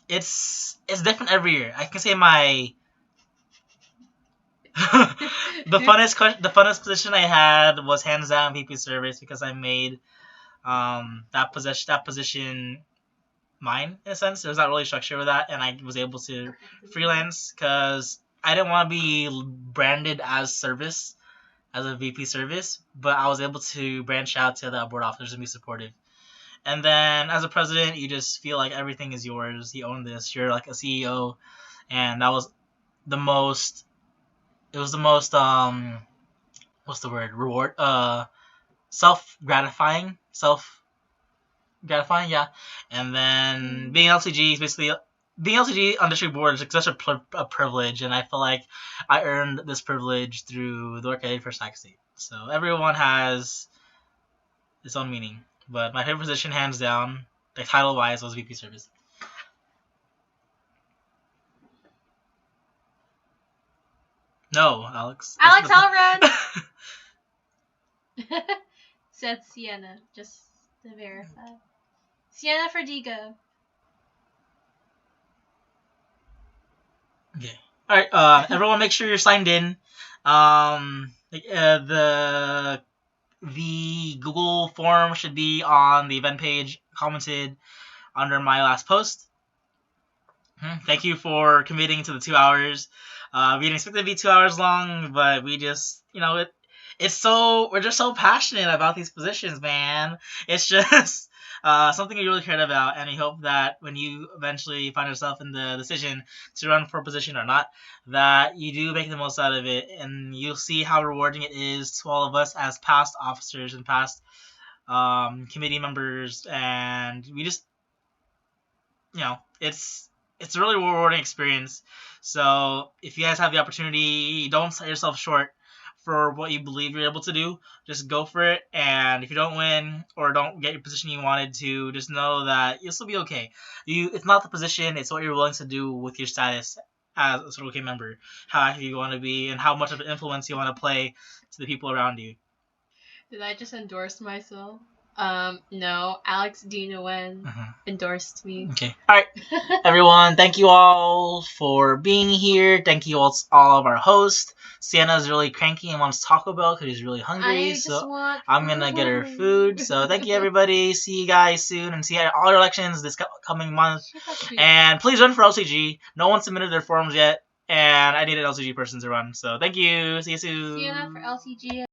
It's different every year. I can say my the funnest position I had was hands down VP service because I made that position mine in a sense. There was not really structure with that, and I was able to freelance because I didn't want to be branded as service, as a VP service, but I was able to branch out to the board officers and be supportive. And then as a president, you just feel like everything is yours. You own this. You're like a CEO, and that was the most. It was the most what's the word? Reward. Self-gratifying. Self-gratifying, yeah. And then being LCG is basically being LCG on district board is like such a privilege, and I feel like I earned this privilege through the work I did for Sac State. So everyone has its own meaning. But my favorite position, hands down, like title-wise, was VP Service. No, Alex. Alex, I'll run. Said Sienna, just to verify. Sienna Ferdigo. Okay. All right. Everyone, make sure you're signed in. The Google form should be on the event page, commented under my last post. Thank you for committing to the 2 hours. We didn't expect it to be 2 hours long, but we just, we're just so passionate about these positions, man. It's just something we really cared about, and we hope that when you eventually find yourself in the decision to run for a position or not, that you do make the most out of it, and you'll see how rewarding it is to all of us as past officers and past committee members, and we just, it's a really rewarding experience. So if you guys have the opportunity, don't set yourself short for what you believe you're able to do. Just go for it, and if you don't win or don't get your position you wanted to, just know that you'll still be okay. It's not the position, it's what you're willing to do with your status as a Circle K member, how active you want to be, and how much of an influence you want to play to the people around you. Did I just endorse myself? No. Alex Dinowen endorsed me. Okay. All right. Everyone, thank you all for being here. Thank you all of our hosts. Sienna's really cranky and wants Taco Bell because she's really hungry. I'm going to get her food. So thank you, everybody. See you guys soon, and see all your elections this coming month. And please run for LCG. No one submitted their forms yet, and I need an LCG person to run. So thank you. See you soon. Sienna for LCG.